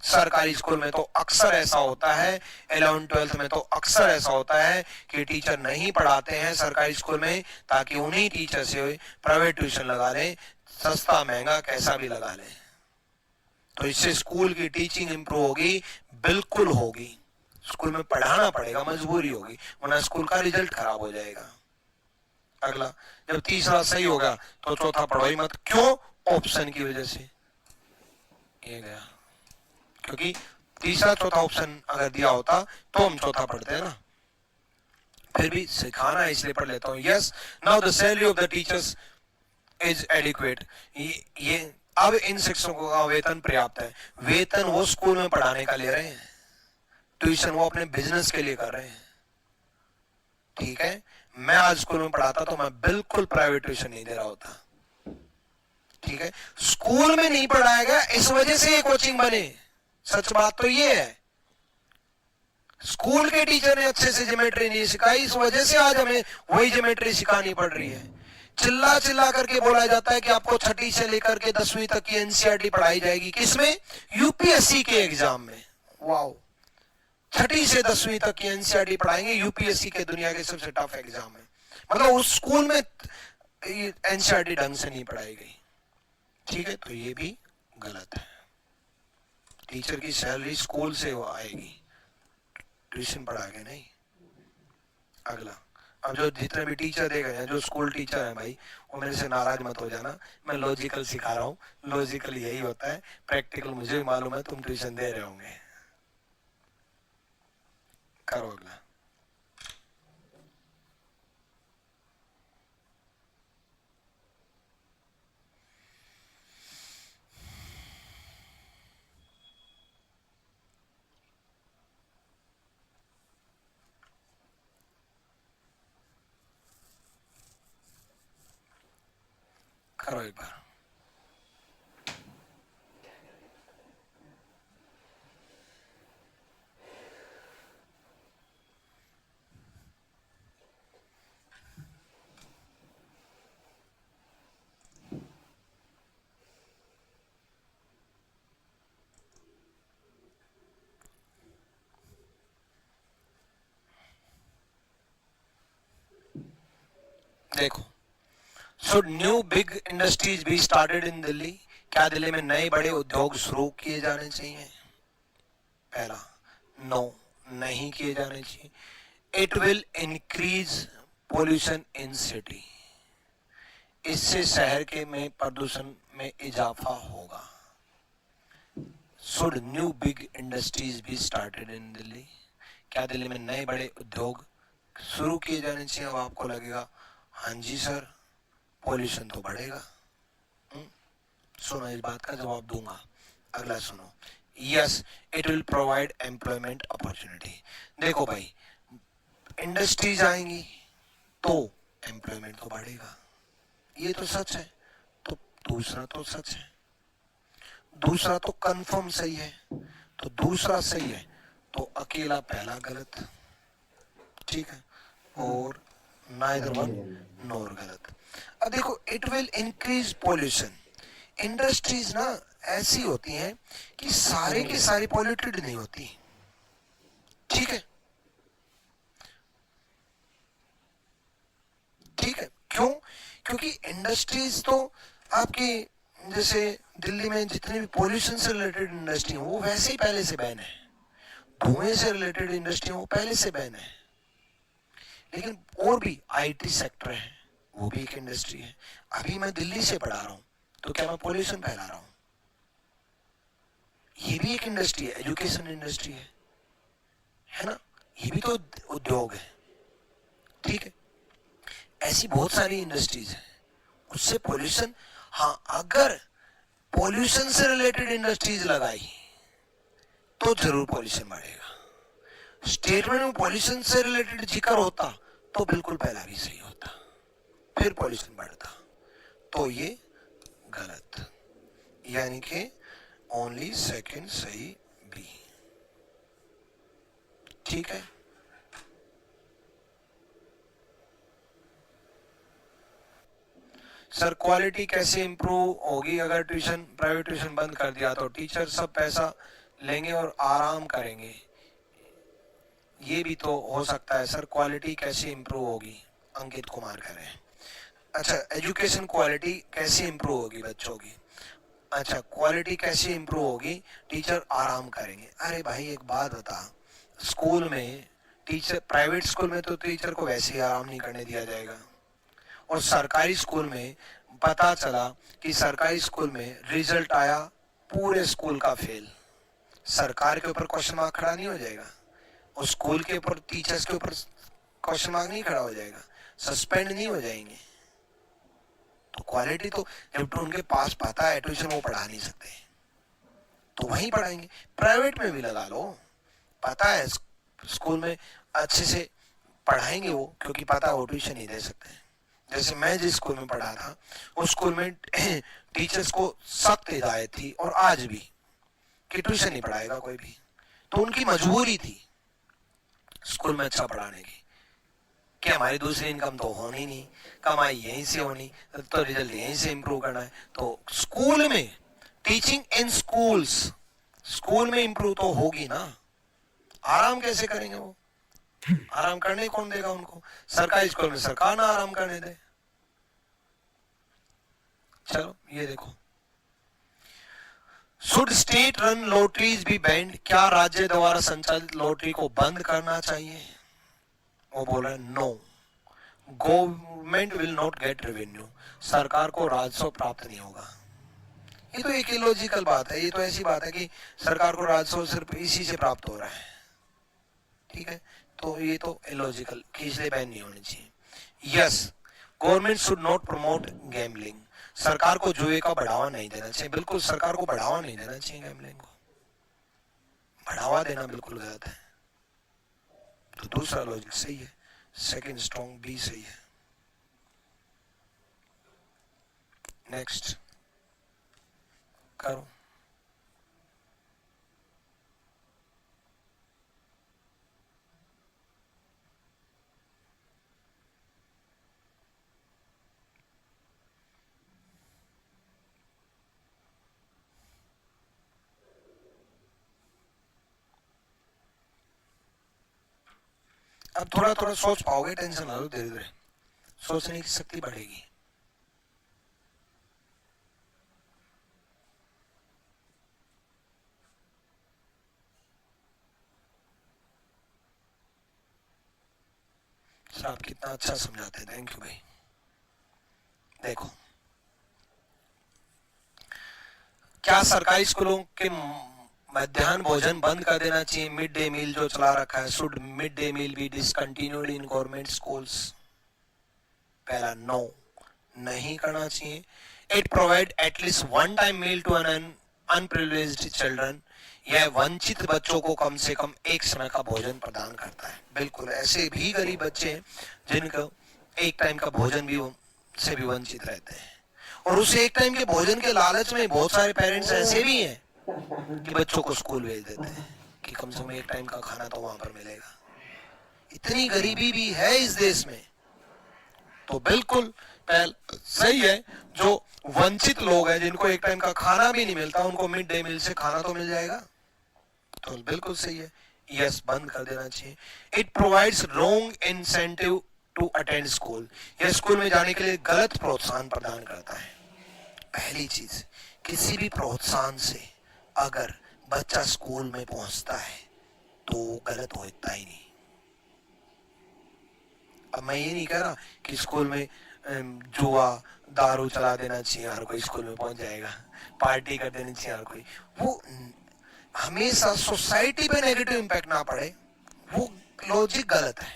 सरकारी स्कूल में तो अक्सर ऐसा होता है, 11th-12th में तो अक्सर ऐसा होता है कि टीचर नहीं पढ़ाते हैं सरकारी स्कूल में, ताकि उन्हीं टीचर से प्राइवेट ट्यूशन लगा लें, सस्ता महंगा कैसा भी लगा लें। तो इससे स्कूल की टीचिंग इंप्रूव होगी? बिल्कुल होगी। स्कूल में पढ़ाना पड़ेगा, मजबूरी होगी, वरना स्कूल का रिजल्ट खराब हो जाएगा। अगला, जब तीसरा सही होगा तो चौथा पढ़ो ही मत। क्यों? ऑप्शन की वजह से ये गया, क्योंकि तीसरा चौथा ऑप्शन अगर दिया होता तो हम चौथा पढ़ते हैं ना। फिर भी सिखाना है इसलिए पढ़ लेता हूँ। Yes, now the salary of the teachers is adequate. ये अब इन शिक्षकों का वेतन पर्याप्त है। वेतन वो स्कूल में पढ़ाने का ले रहे हैं, ट्यूशन वो अपने बिजनेस के लिए कर रहे हैं। ठीक है, मैं आज स्कूल में पढ़ाता तो मैं बिल्कुल प्राइवेट ट्यूशन नहीं दे रहा होता। ठीक है, स्कूल में नहीं पढ़ाया गया इस वजह से ये कोचिंग बने। सच बात तो ये है, स्कूल के टीचर ने अच्छे से ज्योमेट्री नहीं सिखाई, इस वजह से आज हमें वही ज्योमेट्री सिखानी पड़ रही है। चिल्ला चिल्ला करके बोला जाता है कि आपको छठी से लेकर के 10वीं तक की एनसीईआरटी पढ़ाई जाएगी। किसमें? यूपीएससी के एग्जाम में। वाओ, छठी से 10वीं तक की एनसीईआरटी पढ़ाएंगे यूपीएससी के दुनिया के सबसे टफ एग्जाम में। मतलब उस स्कूल में एनसीईआरटी ढंग से नहीं पढ़ाई गई। ठीक है, तो ये भी गलत है। टीचर की सैलरी स्कूल से वो आएगी, ट्यूशन पढ़ा के नहीं। अगला, अब जो जितने भी टीचर देख रहे हैं, जो स्कूल टीचर हैं भाई, वो मेरे से नाराज मत हो जाना, मैं लॉजिकल सिखा रहा हूँ। लॉजिकल यही होता है, प्रैक्टिकल मुझे भी मालूम है, तुम ट्यूशन दे रहे होंगे। करो अगला। करो एक बार। देखो, should new big industries be started in Delhi? क्या दिल्ली में नए बड़े उद्योग शुरू किए जाने चाहिए? पहला, नो, नहीं किए जाने चाहिए। It will increase pollution in city, इससे शहर के में प्रदूषण में इजाफा होगा। Should new big industries be started in Delhi? क्या दिल्ली में नए बड़े उद्योग शुरू किए जाने चाहिए? अब आपको लगेगा हाँ जी सर, पॉल्यूशन तो बढ़ेगा। सुनो, इस बात का जवाब दूंगा। अगला सुनो, yes it will provide employment opportunity. देखो भाई, इंडस्ट्रीज आएंगी तो एम्प्लॉयमेंट तो बढ़ेगा, ये तो सच है। तो दूसरा तो सच है, दूसरा तो कंफर्म सही है। तो दूसरा सही है, तो अकेला पहला गलत। ठीक है, और नाइदर वन नोर गलत। अब देखो, it will increase pollution. Industries ना ऐसी होती हैं कि सारे के सारे पॉल्यूटेड नहीं होती। ठीक है, ठीक है, क्यों? क्योंकि इंडस्ट्रीज तो आपकी, जैसे दिल्ली में जितनी भी पॉल्यूशन से रिलेटेड इंडस्ट्री है वो वैसे ही पहले से बैन है। धुएं से रिलेटेड इंडस्ट्री वो पहले से बैन है। लेकिन और भी आईटी सेक्टर है, वो भी एक इंडस्ट्री है। अभी मैं दिल्ली से पढ़ा रहा हूं, तो क्या मैं पॉल्यूशन फैला रहा हूं? ये भी एक इंडस्ट्री है, एजुकेशन इंडस्ट्री है ना? ये भी तो उद्योग है। ठीक है, ऐसी बहुत सारी इंडस्ट्रीज है, उससे पॉल्यूशन, हाँ अगर पॉल्यूशन से रिलेटेड इंडस्ट्रीज लगाई तो जरूर पॉल्यूशन बढ़ेगा। स्टेटमेंट में पॉल्यूशन से रिलेटेड जिक्र होता तो बिल्कुल पहला भी सही होता, फिर पॉल्यूशन बढ़ता। तो ये गलत, यानी कि ओनली सेकंड सही बी। ठीक है, सर क्वालिटी कैसे इंप्रूव होगी अगर ट्यूशन, प्राइवेट ट्यूशन बंद कर दिया तो? टीचर सब पैसा लेंगे और आराम करेंगे, ये भी तो हो सकता है। सर क्वालिटी कैसे इंप्रूव होगी? अंकित कुमार कह रहे हैं। अच्छा, एजुकेशन क्वालिटी कैसे इंप्रूव होगी बच्चों की? अच्छा, क्वालिटी कैसे इंप्रूव होगी? टीचर आराम करेंगे। अरे भाई एक बात बता, स्कूल में टीचर, प्राइवेट स्कूल में तो टीचर को वैसे ही आराम नहीं करने दिया जाएगा, और सरकारी स्कूल में पता चला कि सरकारी स्कूल में रिजल्ट आया पूरे स्कूल का फेल, सरकार के ऊपर क्वेश्चन मार्क खड़ा नहीं हो जाएगा? और स्कूल के ऊपर, टीचर्स के ऊपर क्वेश्चन मार्क नहीं खड़ा हो जाएगा? सस्पेंड नहीं हो जाएंगे? तो क्वालिटी तो, जब तो उनके पास पता है ट्यूशन वो पढ़ा नहीं सकते, तो वहीं पढ़ाएंगे। प्राइवेट में भी लगा लो, पता है स्कूल में अच्छे से पढ़ाएंगे वो, क्योंकि पता है वो ट्यूशन नहीं दे सकते। जैसे मैं जिस स्कूल में पढ़ा था, उस स्कूल में टीचर्स को सख्त हिदायत थी, और आज भी, कि ट्यूशन नहीं पढ़ाएगा कोई भी। तो उनकी मजबूरी थी स्कूल में अच्छा पढ़ाने की। कि हमारी दूसरी इनकम तो होनी नहीं, कमाई यहीं से होनी, तो रिजल्ट यहीं से इंप्रूव करना है। तो स्कूल में, टीचिंग इन स्कूल्स, स्कूल में इंप्रूव तो होगी ना। आराम कैसे करेंगे वो? आराम करने कौन देगा उनको? सरकारी स्कूल में सरकार ना आराम करने दे। चलो ये देखो, should state run lotteries be banned, क्या राज्य द्वारा संचालित लॉटरी को बंद करना चाहिए? वो बोल रहे हैं no, government will not get revenue, सरकार को राजस्व प्राप्त नहीं होगा। ये तो एक इलॉजिकल बात है, ये तो ऐसी बात है कि सरकार को राजस्व सिर्फ इसी से प्राप्त हो रहा है, ठीक है, तो ये तो इलॉजिकल कि इसलिए बैन नहीं होनी चाहिए। Yes, government should not promote gambling, सरकार को जुए का बढ़ावा नहीं देना चाहिए, बिल्कुल सरकार को बढ़ावा नहीं देना चाहिए, गैम्बलिंग को बढ़ावा देना बिल्कुल गलत है। तो दूसरा लॉजिक सही है, सेकंड स्ट्रॉन्ग बी सही है। नेक्स्ट करो। अब थोड़ा थोड़ा सोच पाओगे, टेंशन ना लो, धीरे धीरे सोचने की शक्ति बढ़ेगी। साहब कितना अच्छा समझाते हैं, थैंक यू भाई। देखो, क्या सरकारी स्कूलों के मध्याह्न भोजन बंद कर देना चाहिए? मिड डे मील जो चला रखा है, should mid day meal be discontinued in government schools? पहला नो, नहीं करना चाहिए। It provide at least one time meal to an unprivileged children, यह वंचित बच्चों को कम से कम एक समय का भोजन प्रदान करता है। बिल्कुल, ऐसे भी गरीब बच्चे हैं जिनको एक टाइम का भोजन भी से भी वंचित रहते हैं, और उस एक टाइम के भोजन के लालच में बहुत सारे पेरेंट्स ऐसे भी हैं कि बच्चों को स्कूल भेज देते हैं कि कम से कम एक टाइम का खाना तो वहां पर मिलेगा। इतनी गरीबी भी है इस देश में। तो बिल्कुल पहल सही है, जो वंचित लोग हैं जिनको एक टाइम का खाना भी नहीं मिलता, उनको मिड डे मील से खाना तो मिल जाएगा, तो बिल्कुल सही है। यस, बंद कर देना चाहिए। It provides wrong incentive to attend school, यह स्कूल में जाने के लिए गलत प्रोत्साहन प्रदान करता है। पहली चीज, किसी भी प्रोत्साहन से अगर बच्चा स्कूल में पहुंचता है तो गलत होता ही नहीं। अब मैं ये नहीं कह रहा कि स्कूल में जुआ दारू चला देना चाहिए, हर कोई स्कूल में पहुंच जाएगा, पार्टी कर देनी चाहिए हर कोई, वो हमेशा सोसाइटी पे नेगेटिव इंपैक्ट ना पड़े, वो लॉजिक गलत है,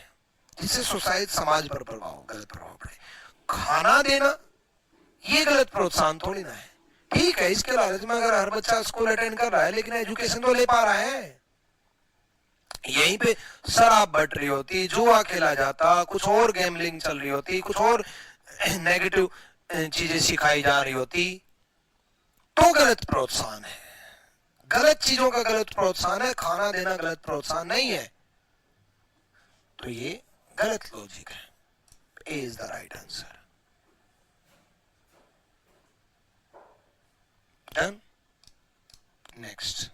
जिससे सोसाइटी समाज पर गलत प्रभाव पड़े। खाना देना ये गलत प्रोत्साहन थोड़ी ना है। ठीक है, इसके लालच में अगर हर बच्चा स्कूल अटेंड कर रहा है लेकिन एजुकेशन तो ले पा रहा है, यहीं पे शराब बट रही होती, जुआ खेला जाता, कुछ और गैम्बलिंग चल रही होती, कुछ और नेगेटिव चीजें सिखाई जा रही होती, तो गलत प्रोत्साहन है। गलत चीजों का गलत प्रोत्साहन है, खाना देना गलत प्रोत्साहन नहीं है। तो ये गलत लॉजिक है। A is the right answer. Done. Next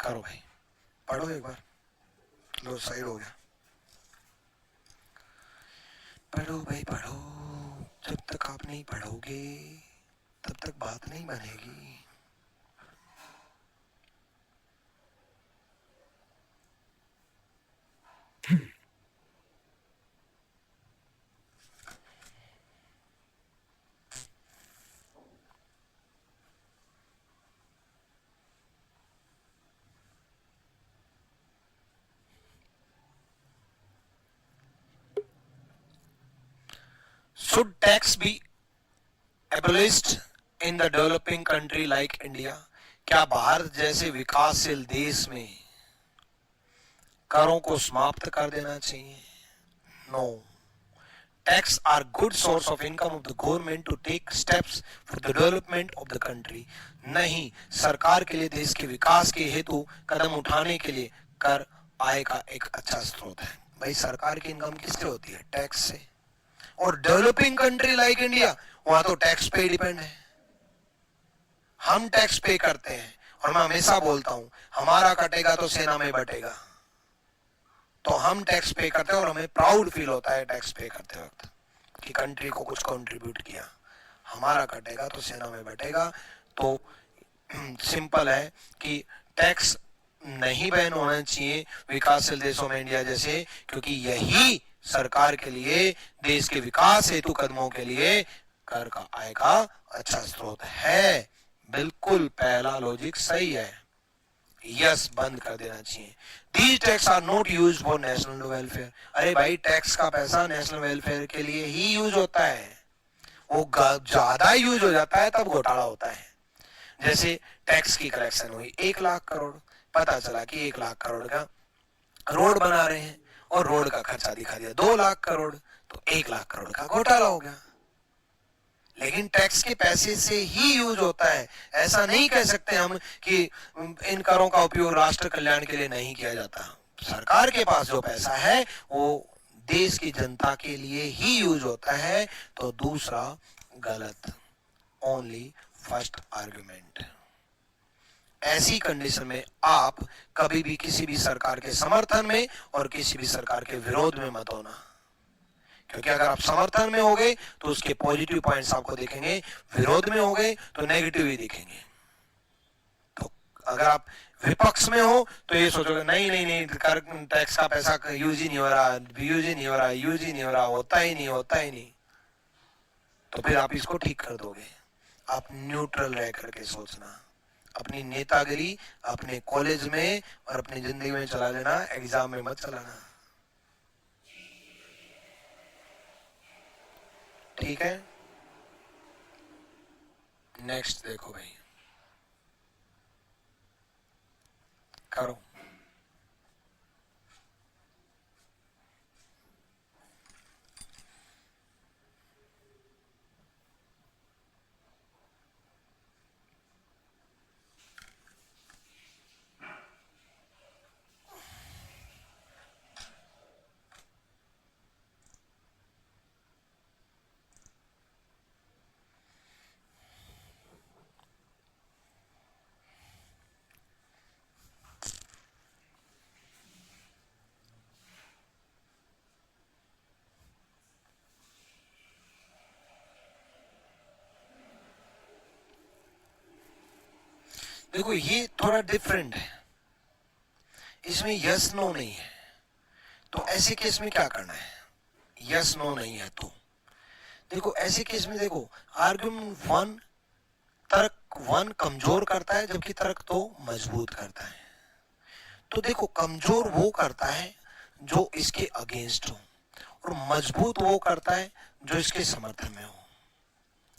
करो भाई, पढ़ो एक बार, लो साइड हो गया, पढ़ो भाई पढ़ो, जब तक आप नहीं पढ़ोगे तब तक बात नहीं बनेगी। Should tax be abolished in the developing country like India? क्या भारत जैसे विकासशील देश में करों को समाप्त कर देना चाहिए? No. Tax are good source of income of the government to take steps for the development of the country. नहीं, सरकार के लिए देश के विकास के हेतु कदम उठाने के लिए कर आय का एक अच्छा स्रोत है। भाई सरकार की इनकम किससे होती है? टैक्स से। और डेवलपिंग कंट्री लाइक इंडिया, वहां तो टैक्स पे डिपेंड है। हम टैक्स पे करते हैं और मैं हमेशा बोलता हूं हमारा कटेगा तो सेना में बटेगा। तो हम टैक्स पे करते हैं और हमें प्राउड फील होता है टैक्स पे करते वक्त कि कंट्री को कुछ कंट्रीब्यूट किया। हमारा कटेगा तो सेना में बटेगा। तो सिंपल है कि टैक्स नहीं बैन होना चाहिए विकासशील देशों में इंडिया जैसे, क्योंकि यही सरकार के लिए देश के विकास हेतु कदमों के लिए कर का आय का अच्छा स्रोत है। बिल्कुल पहला लॉजिक सही है। यस, बंद कर देना चाहिए। These tax are not used for national welfare। अरे भाई टैक्स का पैसा नेशनल वेलफेयर के लिए ही यूज होता है। वो ज्यादा यूज हो जाता है तब घोटाला होता है। जैसे टैक्स की कलेक्शन हुई 1,00,000 करोड़, पता चला कि 1,00,000 करोड़ का रोड बना रहे हैं और रोड का खर्चा दिखा दिया 2,00,000 करोड़, तो 1,00,000 करोड़ का घोटाला हो गया। लेकिन टैक्स के पैसे से ही यूज होता है। ऐसा नहीं कह सकते हम कि इन करों का उपयोग राष्ट्र कल्याण के लिए नहीं किया जाता। सरकार के पास जो पैसा है वो देश की जनता के लिए ही यूज होता है। तो दूसरा गलत, ओनली फर्स्ट आर्गुमेंट। ऐसी कंडीशन में आप कभी भी किसी भी सरकार के समर्थन में और किसी भी सरकार के विरोध में मत होना, क्योंकि अगर आप समर्थन में हो गए तो उसके पॉजिटिव पॉइंट्स आपको दिखेंगे, विरोध में हो गए तो नेगेटिव ही दिखेंगे। तो अगर आप विपक्ष में हो तो ये सोचोगे नहीं नहीं नहीं, टैक्स का पैसा यूज ही नहीं हो रहा, यूज ही नहीं हो रहा, यूज ही नहीं हो रहा, होता ही नहीं, होता ही नहीं, तो फिर आप इसको ठीक कर दोगे। आप न्यूट्रल रह करके सोचना। अपनी नेतागिरी अपने कॉलेज में और अपनी जिंदगी में चला लेना, एग्जाम में मत चलाना। ठीक है, नेक्स्ट देखो भाई, करो। देखो ये थोड़ा डिफरेंट है, इसमें यस नो नहीं है। तो ऐसे केस में क्या करना है? यस नो नहीं है तो देखो ऐसे केस में देखो आर्गुमेंट 1, तर्क 1 कमजोर करता है जबकि तर्क 2 मजबूत करता है। तो देखो कमजोर वो करता है जो इसके अगेंस्ट हो और मजबूत वो करता है जो इसके समर्थन में हो।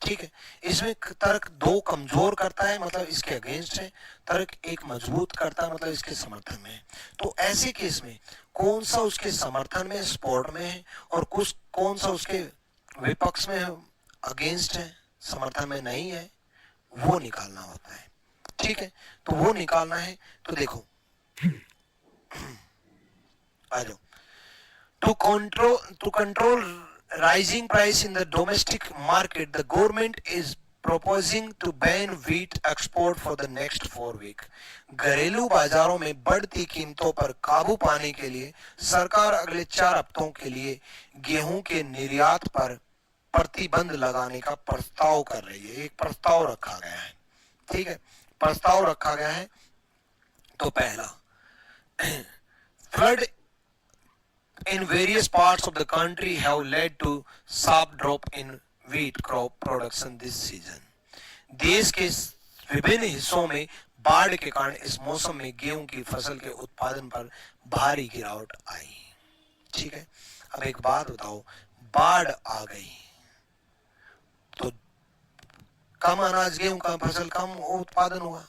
ठीक है, इसमें तर्क 2 कमजोर करता है मतलब इसके अगेंस्ट है, तर्क 1 मजबूत करता है मतलब इसके समर्थन में है। तो ऐसे केस में कौन सा उसके समर्थन में, सपोर्ट में है और कुछ कौन सा उसके विपक्ष में है, अगेंस्ट है, समर्थन में नहीं है, वो निकालना होता है। ठीक है, तो वो निकालना है। तो देखो आ जाओ। To control rising price in the domestic market, the government is proposing to ban wheat export for the next 4 weeks। घरेलू बाजारों में बढ़ती कीमतों पर काबू पाने के लिए सरकार अगले 4 हफ्तों के लिए गेहूं के निर्यात पर प्रतिबंध लगाने का प्रस्ताव कर रही है। एक प्रस्ताव रखा गया है। ठीक है, प्रस्ताव रखा गया है। तो पहला, flood in various parts of the country have led to sharp drop in wheat crop production this season। देश के विभिन्न हिस्सों में बाढ़ के कारण इस मौसम में गेहूं की फसल के उत्पादन पर भारी गिरावट आई। ठीक है, अब एक बात बताओ, बाढ़ आ गई तो कम अनाज गेहूं का फसल कम उत्पादन हुआ,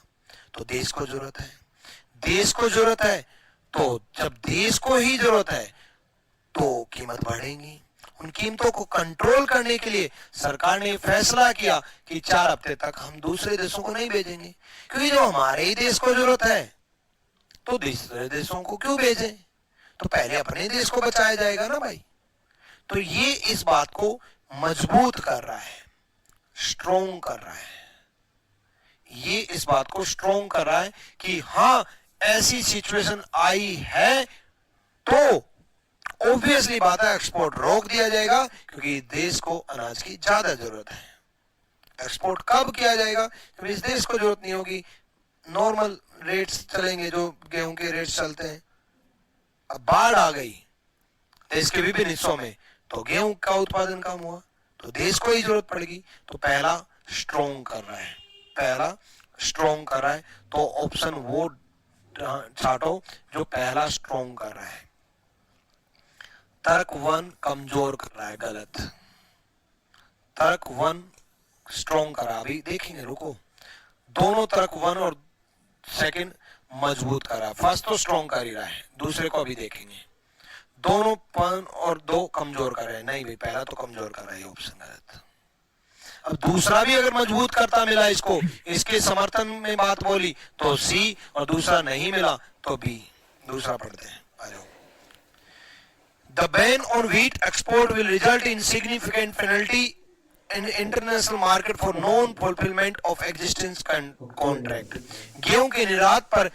तो देश को जरूरत है। देश को जरूरत है तो जब देश को ही जरूरत है तो कीमत बढ़ेंगी। उन कीमतों को कंट्रोल करने के लिए सरकार ने फैसला किया कि 4 हफ्ते तक हम दूसरे देशों को नहीं भेजेंगे, क्योंकि जो हमारे ही देश को जरूरत है तो दूसरे देशों को क्यों भेजें। तो पहले अपने देश को बचाया जाएगा ना भाई। तो ये इस बात को मजबूत कर रहा है, स्ट्रोंग कर रहा है, ये इस बात को स्ट्रोंग कर रहा है कि हां ऐसी सिचुएशन आई है तो ऑब्वियसली बात है एक्सपोर्ट रोक दिया जाएगा, क्योंकि देश को अनाज की ज्यादा जरूरत है। एक्सपोर्ट कब किया जाएगा? जब इस देश को जरूरत नहीं होगी, नॉर्मल रेट्स चलेंगे जो गेहूं के रेट्स चलते हैं। अब बाढ़ आ गई देश के विभिन्न हिस्सों में, तो गेहूं का उत्पादन कम हुआ, तो देश को ही जरूरत पड़ेगी। तो पहला स्ट्रोंग कर रहा है, पहला स्ट्रोंग कर रहा है। तो ऑप्शन वो छाटो जो पहला स्ट्रोंग कर रहा है। तर्क 1 कमजोर कर रहा है, गलत। तर्क 1 स्ट्रोंग कर रहा है, अभी देखेंगे, रुको। दोनों तर्क 1 और सेकंड मजबूत कर रहा है। फर्स्ट तो स्ट्रोंग कर ही रहा है, दूसरे को अभी देखेंगे। दोनों 1 और 2 कमजोर कर रहे हैं। नहीं भाई, पहला तो कमजोर कर रहा है, ऑप्शन गलत। अब दूसरा भी अगर मजबूत करता मिला इसको, इसके समर्थन में बात बोली तो सी, और दूसरा नहीं मिला तो बी। दूसरा पढ़ते हैं, आ जाओ। The ban on wheat export will result in significant penalty in international market for non-fulfillment of existing contract. गेहूं के निर्यात पर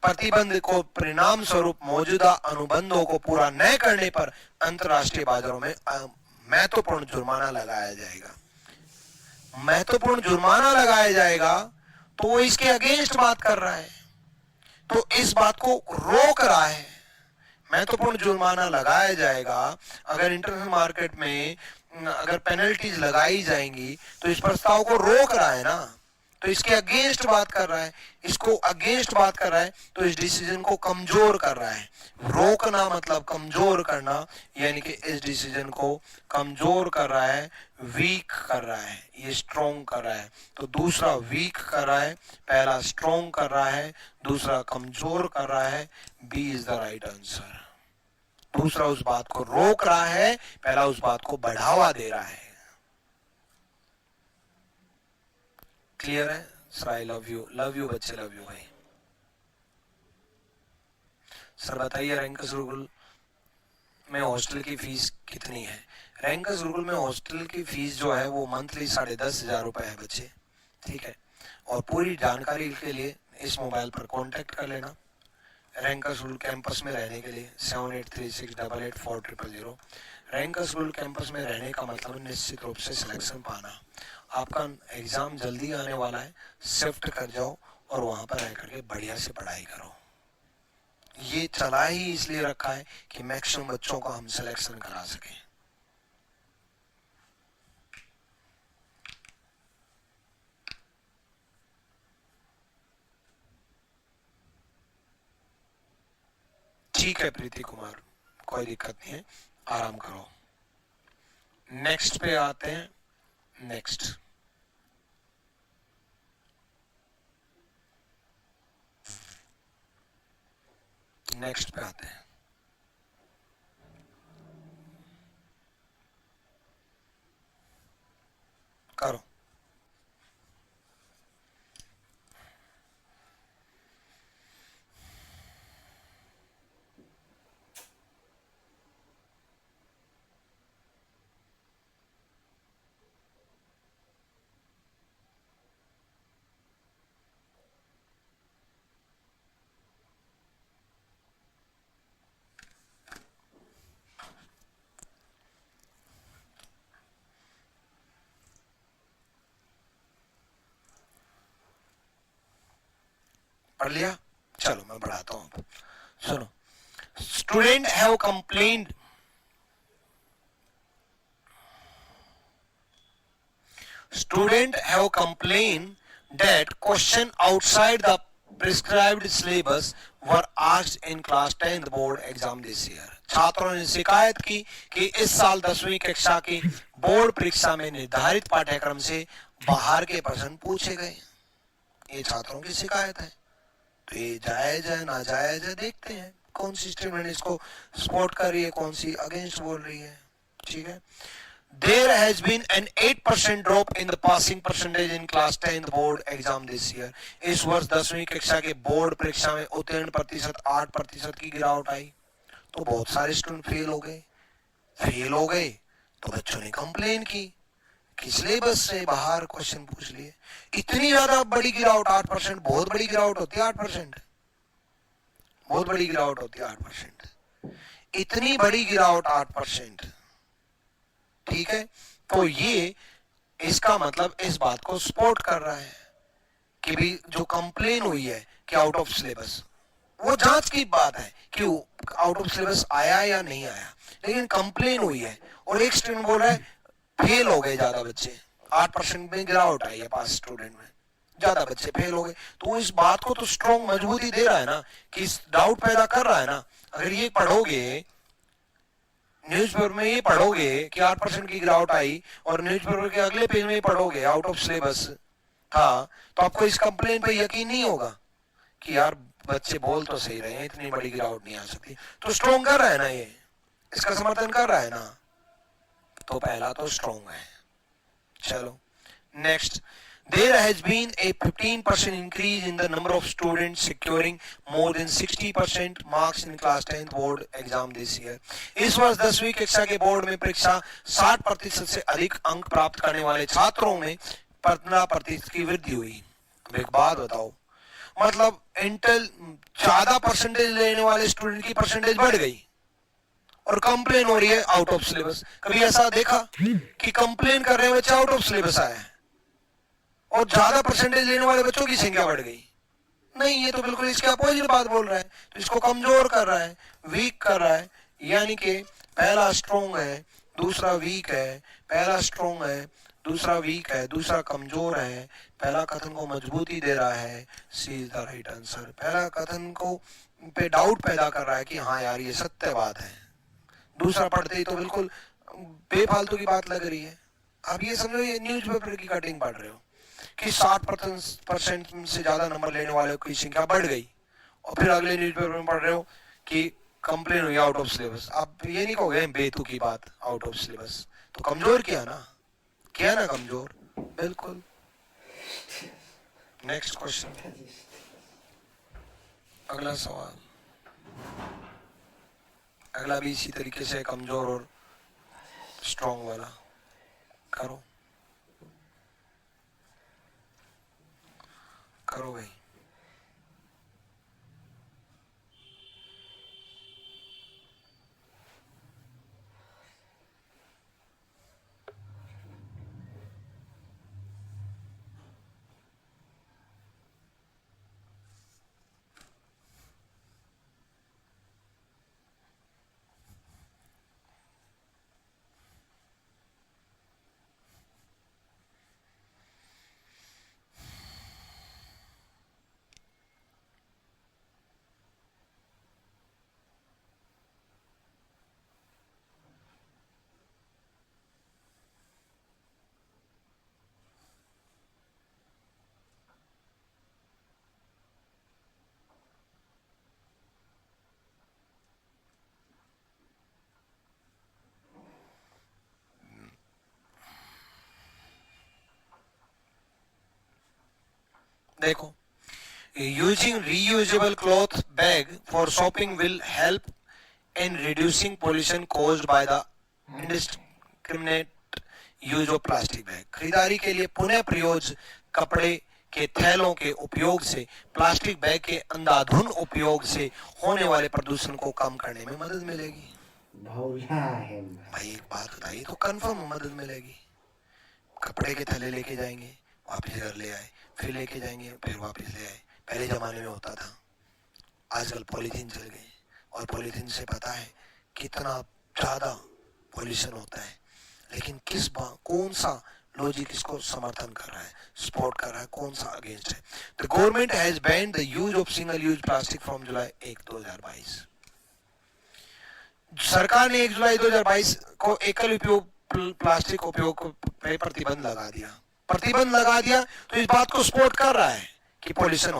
प्रतिबंध को परिणाम स्वरूप मौजूदा अनुबंधों को पूरा न करने पर अंतर्राष्ट्रीय बाजारों में महत्वपूर्ण जुर्माना लगाया जाएगा। महत्वपूर्ण जुर्माना लगाया जाएगा, तो वो इसके अगेंस्ट बात कर रहा है, तो इस बात को रोक रहा है। महत्वपूर्ण जुर्माना लगाया जाएगा, अगर इंटरनेशनल मार्केट में अगर पेनल्टीज लगाई जाएंगी, तो इस प्रस्ताव को रोक रहा है ना, तो इसके अगेंस्ट बात कर रहा है, इसको अगेंस्ट बात कर रहा है, तो इस डिसीजन को कमजोर कर रहा है। रोकना मतलब कमजोर करना, यानी कि इस डिसीजन को कमजोर कर रहा है, वीक कर रहा है। ये स्ट्रोंग कर रहा है, तो दूसरा वीक कर रहा है, पहला स्ट्रोंग कर रहा है, दूसरा कमजोर कर रहा है। B is the right answer. दूसरा उस बात को रोक रहा है, पहला उस बात को बढ़ावा दे रहा है। क्लियर है सर? आई लव यू बच्चे, लव यू भाई। सर बताइए रैंकस गुरुकुल में हॉस्टल की फीस कितनी है? रैंकस गुरुकुल में हॉस्टल की फीस जो है वो मंथली 10,500 रुपए है बच्चे, ठीक है। और पूरी जानकारी के लिए इस मोबाइल पर कांटेक्ट कर लेना। रैंकस गुरुकुल कैंपस में रहने के लिए 7836884000। रैंकस गुरुकुल कैंपस में रहने का मतलब निश्चित रूप से सिलेक्शन पाना। आपका एग्जाम जल्दी आने वाला है, शिफ्ट कर जाओ और वहां पर रह करके बढ़िया से पढ़ाई करो। ये चला ही इसलिए रखा है कि मैक्सिमम बच्चों का हम सिलेक्शन करा सकें। ठीक है प्रीति कुमार, कोई दिक्कत नहीं है, आराम करो। नेक्स्ट पे आते हैं। नेक्स्ट पे आते हैं। करो। पढ़ लिया? चलो मैं बढ़ाता हूं। सुनो, student have complained that question outside the prescribed syllabus were asked in class 10th board exam this year. छात्रों ने शिकायत की कि इस साल 10वीं कक्षा की बोर्ड परीक्षा में निर्धारित पाठ्यक्रम से बाहर के प्रश्न पूछे गए। ये छात्रों की शिकायत है, तो ये जायज है नाजायज है, देखते हैं कौन सी स्टूडेंट इसको सपोर्ट कर रही है, कौन सी अगेंस्ट बोल रही है। ठीक है। There has been an 8% drop in the passing percentage in class 10th board exam this year. इस वर्ष 10वीं कक्षा के बोर्ड परीक्षा में उत्तीर्ण प्रतिशत 8% की गिरावट आई। तो बहुत सारे स्टूडेंट फेल हो गए तो बच्चों ने कंप्लेन की कि सिलेबस से बाहर क्वेश्चन पूछ लिए। इतनी ज्यादा बड़ी गिरावट 8%, बहुत बड़ी गिरावट होती है 8%, बहुत बड़ी गिरावट होती है 8%, इतनी बड़ी गिरावट 8%। ठीक है, तो ये इसका मतलब इस बात को सपोर्ट कर रहा है कि भी जो कंप्लेन हुई है कि आउट ऑफ सिलेबस, वो जांच की बात है कि आउट ऑफ सिलेबस आया या नहीं आया, लेकिन कंप्लेन हुई है और एक स्टूडेंट बोल रहा है फेल हो गए ज्यादा बच्चे, 8% में गिरावट आई है पास स्टूडेंट में, ज्यादा बच्चे फेल हो गए। तो इस बात को तो स्ट्रॉन्ग मजबूती दे रहा है ना, कि इस डाउट पैदा कर रहा है ना। अगर ये पढ़ोगे न्यूज़पेपर में, ये पढ़ोगे कि 8% की गिरावट आई और न्यूज़पेपर के अगले पेज में पढ़ोगे आउट ऑफ सिलेबस था, तो आपको इस कंप्लेन पे यकीन नहीं होगा कि यार बच्चे बोल तो सही रहे हैं, इतनी बड़ी गिरावट नहीं आ सकती। तो स्ट्रॉन्ग कर रहा है ना, ये इसका समर्थन कर रहा है ना, तो पहला तो स्ट्रॉन्ग है। चलो next, there has been a 15% increase in the number of students securing more than 60% marks in class 10th board exam this year. इस वर्ष 10वीं कक्षा के बोर्ड में परीक्षा 60% से अधिक अंक प्राप्त करने वाले छात्रों में 15% की वृद्धि हुई। एक बात बताओ, मतलब इंटेल ज्यादा परसेंटेज लेने वाले स्टूडेंट की परसेंटेज बढ़ गई और कंप्लेन हो रही है आउट ऑफ सिलेबस। कभी ऐसा देखा कि कंप्लेन कर रहे हैं बच्चे आउट ऑफ सिलेबस आया है और ज्यादा परसेंटेज लेने वाले बच्चों की संख्या बढ़ गई? नहीं, ये तो बिल्कुल इसके अपोजिट बात बोल रहा है, तो इसको कमजोर कर रहा है, वीक कर रहा है। यानी कि पहला स्ट्रॉन्ग है, दूसरा वीक है, पहला स्ट्रॉन्ग है, दूसरा वीक है, दूसरा कमजोर है। पहला कथन को मजबूती दे रहा है, सी इज द राइट आंसर। पहला कथन को पे डाउट पैदा कर रहा है कि हाँ यार ये सत्य बात है, दूसरा पढ़ते ही तो बिल्कुल बेफालतू की बात लग रही है। अब ये समझो ये न्यूज़पेपर की कटिंग पढ़ रहे हो कि 60% से ज्यादा नंबर लेने वालों की संख्या बढ़ गई, और फिर अगले न्यूज़पेपर में पढ़ रहे हो कि कंप्लेन हुई आउट ऑफ सिलेबस। आप ये नहीं कहोगे बेतु की बात आउट ऑफ सिलेबस, तो कमजोर किया ना कमजोर, बिल्कुल। नेक्स्ट क्वेश्चन, अगला सवाल, अगला भी इसी तरीके से कमजोर और स्ट्रॉन्ग वाला करो भाई। देखो, using reusable cloth bag for shopping will help in reducing pollution caused by the indiscriminate use of plastic bag. खरीदारी के लिए पुनः प्रयोज्य कपड़े के थैलों के उपयोग से, प्लास्टिक बैग के अंधाधुंध उपयोग से होने वाले प्रदूषण को कम करने में मदद मिलेगी। भाई एक बात बताइए, तो कंफर्म मदद मिलेगी। कपड़े के थैले लेके जाएंगे, वापस घर ले आए, फिर लेके जाएंगे, फिर वापस ले आए। पहले जमाने में होता था, आजकल पॉलीथीन चल गए, और पॉलीथीन से पता है कितना ज्यादा पॉल्यूशन होता है। लेकिन कौन सा लॉजिक इसको समर्थन कर रहा है, सपोर्ट कर रहा है, कौन सा अगेंस्ट है? The government has banned the use of single use plastic from जुलाई 1, 2022। सरकार ने 1 जुलाई 2022 को एकल उपयोग प्लास्टिक उपयोग पे प्रतिबंध लगा दिया, तो इस बात को सपोर्ट कर रहा है कि पॉल्यूशन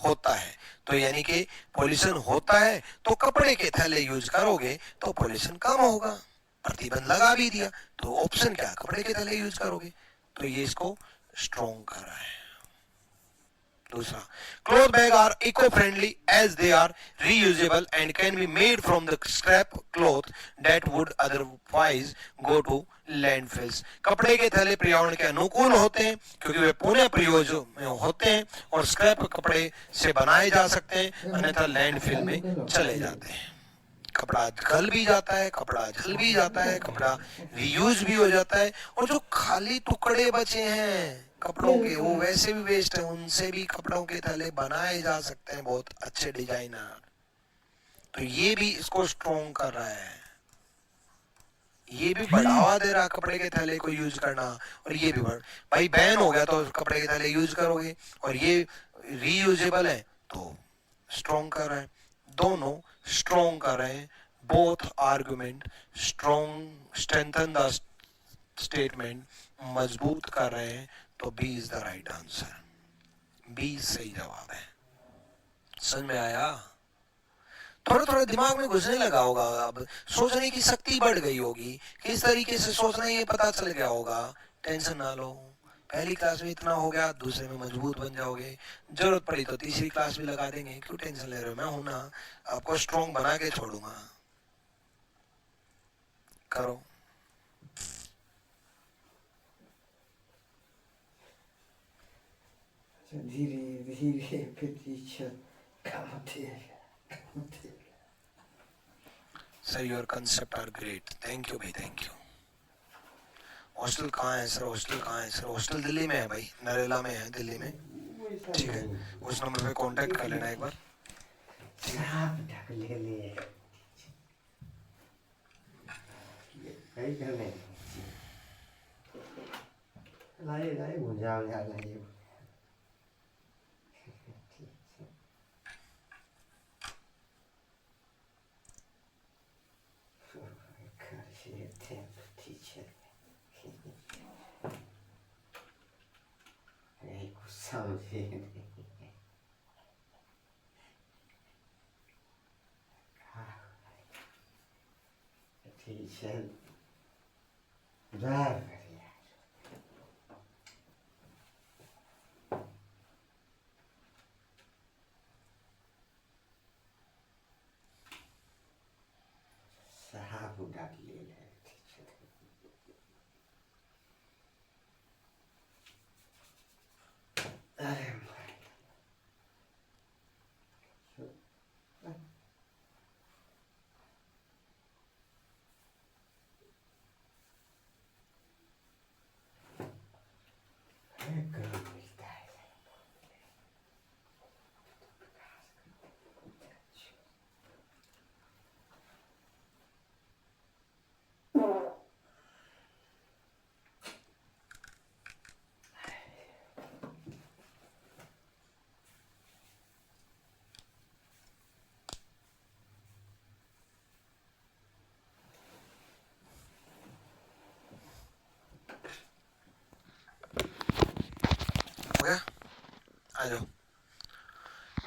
होता है। तो यानी कि पोल्यूशन होता है तो कपड़े के थैले यूज करोगे तो पोल्यूशन कम होगा। प्रतिबंध लगा भी दिया तो ऑप्शन क्या, कपड़े के थैले यूज करोगे। तो ये इसको स्ट्रॉन्ग कर रहा है। दूसरा, cloth bag are eco friendly as they are reusable and can be made from the scrap cloth that would otherwise go to landfills. कपड़े के थैले पर्यावरण के अनुकूल होते हैं क्योंकि वे पुनः प्रयोग में होते हैं और स्क्रैप कपड़े से बनाए जा सकते हैं, अन्यथा लैंडफिल में चले जाते हैं। कपड़ा गल भी जाता है, कपड़ा जल भी जाता है, कपड़ा रीयूज भी हो जाता है, और जो खाली टुकड़े बचे हैं कपड़ों के वो वैसे भी वेस्ट है, उनसे भी कपड़ों के थैले बनाए जा सकते हैं, बहुत अच्छे डिजाइनर। तो ये भी इसको स्ट्रॉन्ग कर रहा है, ये भी बढ़ावा दे रहा कपड़े के थैले को यूज करना। और ये भी भाई बैन हो गया तो कपड़े के थैले यूज करोगे, और ये रीयूजेबल है तो स्ट्रॉन्ग कर रहा है। दोनों स्ट्रॉन्ग कर रहे हैं, both argument strong strengthen the statement, मजबूत कर रहे हैं। तो B is the right answer, B सही जवाब है। समझ में आया? थोड़ा थोड़ा दिमाग में घुसने लगा होगा, अब सोचने की शक्ति बढ़ गई होगी, किस तरीके से सोचना ये पता चल गया होगा। टेंशन ना लो, पहली क्लास में इतना हो गया, दूसरे में मजबूत बन जाओगे, जरूरत पड़ी तो तीसरी क्लास भी लगा देंगे। क्यों टेंशन ले रहे हो, मैं हूं ना, आपको स्ट्रॉन्ग बना के छोड़ूंगा। करो। धीरे धीरे Pratiksha sir your concept are great, thank you भाई, थैंक यू। हॉस्टल कहाँ है सर, हॉस्टल कहाँ है सर? हॉस्टल दिल्ली में है भाई, नरेला में है दिल्ली में। ठीक है, उस नंबर पे कांटेक्ट कर लेना एक बार। लाए भुजा लाए समझे टीचर साहब उड़ा ले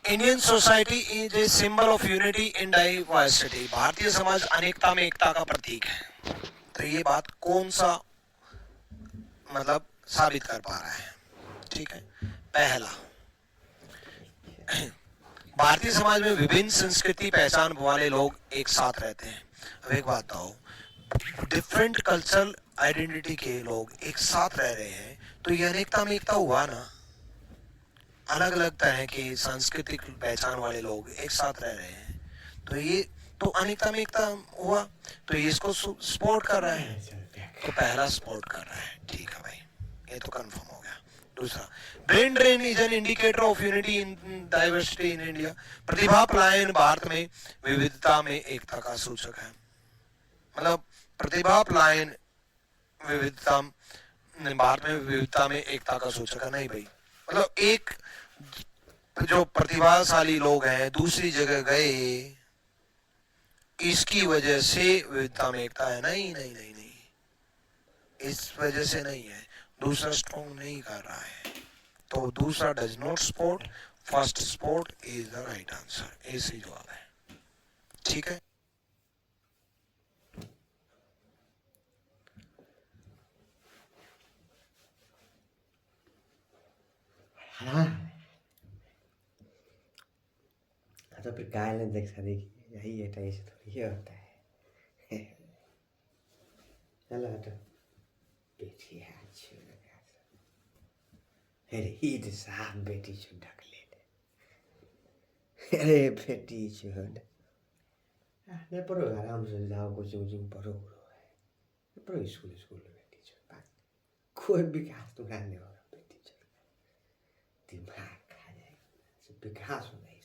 Indian society is a symbol of unity in diversity. Bharatiya Samaj अनेकता में एकता का प्रतीक है। तो ये बात कौन सा मतलब साबित कर पा रहा है? ठीक है, पहला, भारतीय समाज में विभिन्न संस्कृति पहचान वाले लोग एक साथ रहते हैं। अब एक बात बताओ, डिफरेंट कल्चरल आइडेंटिटी के लोग एक साथ रह रहे हैं तो ये अनेकता में एकता हुआ ना। अलग अलग तरह के सांस्कृतिक पहचान वाले लोग एक साथ रह रहे हैं तो ये तो अनेकता में एकता हुआ। तो ये इसको सपोर्ट कर रहा है, तो पहला सपोर्ट कर रहा है। ठीक है भाई, ये तो कंफर्म हो गया। दूसरा, brain drain is an indicator of unity in diversity in India. प्रतिभा पलायन भारत में विविधता में एकता का सूचक है। मतलब प्रतिभा पलायन विविधता भारत में विविधता में एकता का सूचक है नहीं भाई। मतलब एक जो प्रतिभाशाली लोग हैं दूसरी जगह गए, इसकी वजह से विविधता में एकता है? नहीं नहीं नहीं नहीं, इस वजह से नहीं है। दूसरा स्ट्रॉन्ग नहीं कर रहा है, तो दूसरा does not support, first support is the right answer, A सही जवाब है। ठीक है, हाँ तो फिर कायल ने देखा देखिए यही है ऐसे थोड़ी ये होता है। चलो हटो बेटी है अच्छी लगा। अरे ईद साहब बेटी से ढक ले। अरे बेटी छोड़ नहीं पढ़ो आराम से जाओ कोचिंग पढ़ो पढ़ो स्कूल स्कूल में बेटी छोड़ कोई विकास तो करने वाला बेटी छोड़ दिमाग खा जाएगा विकास नहीं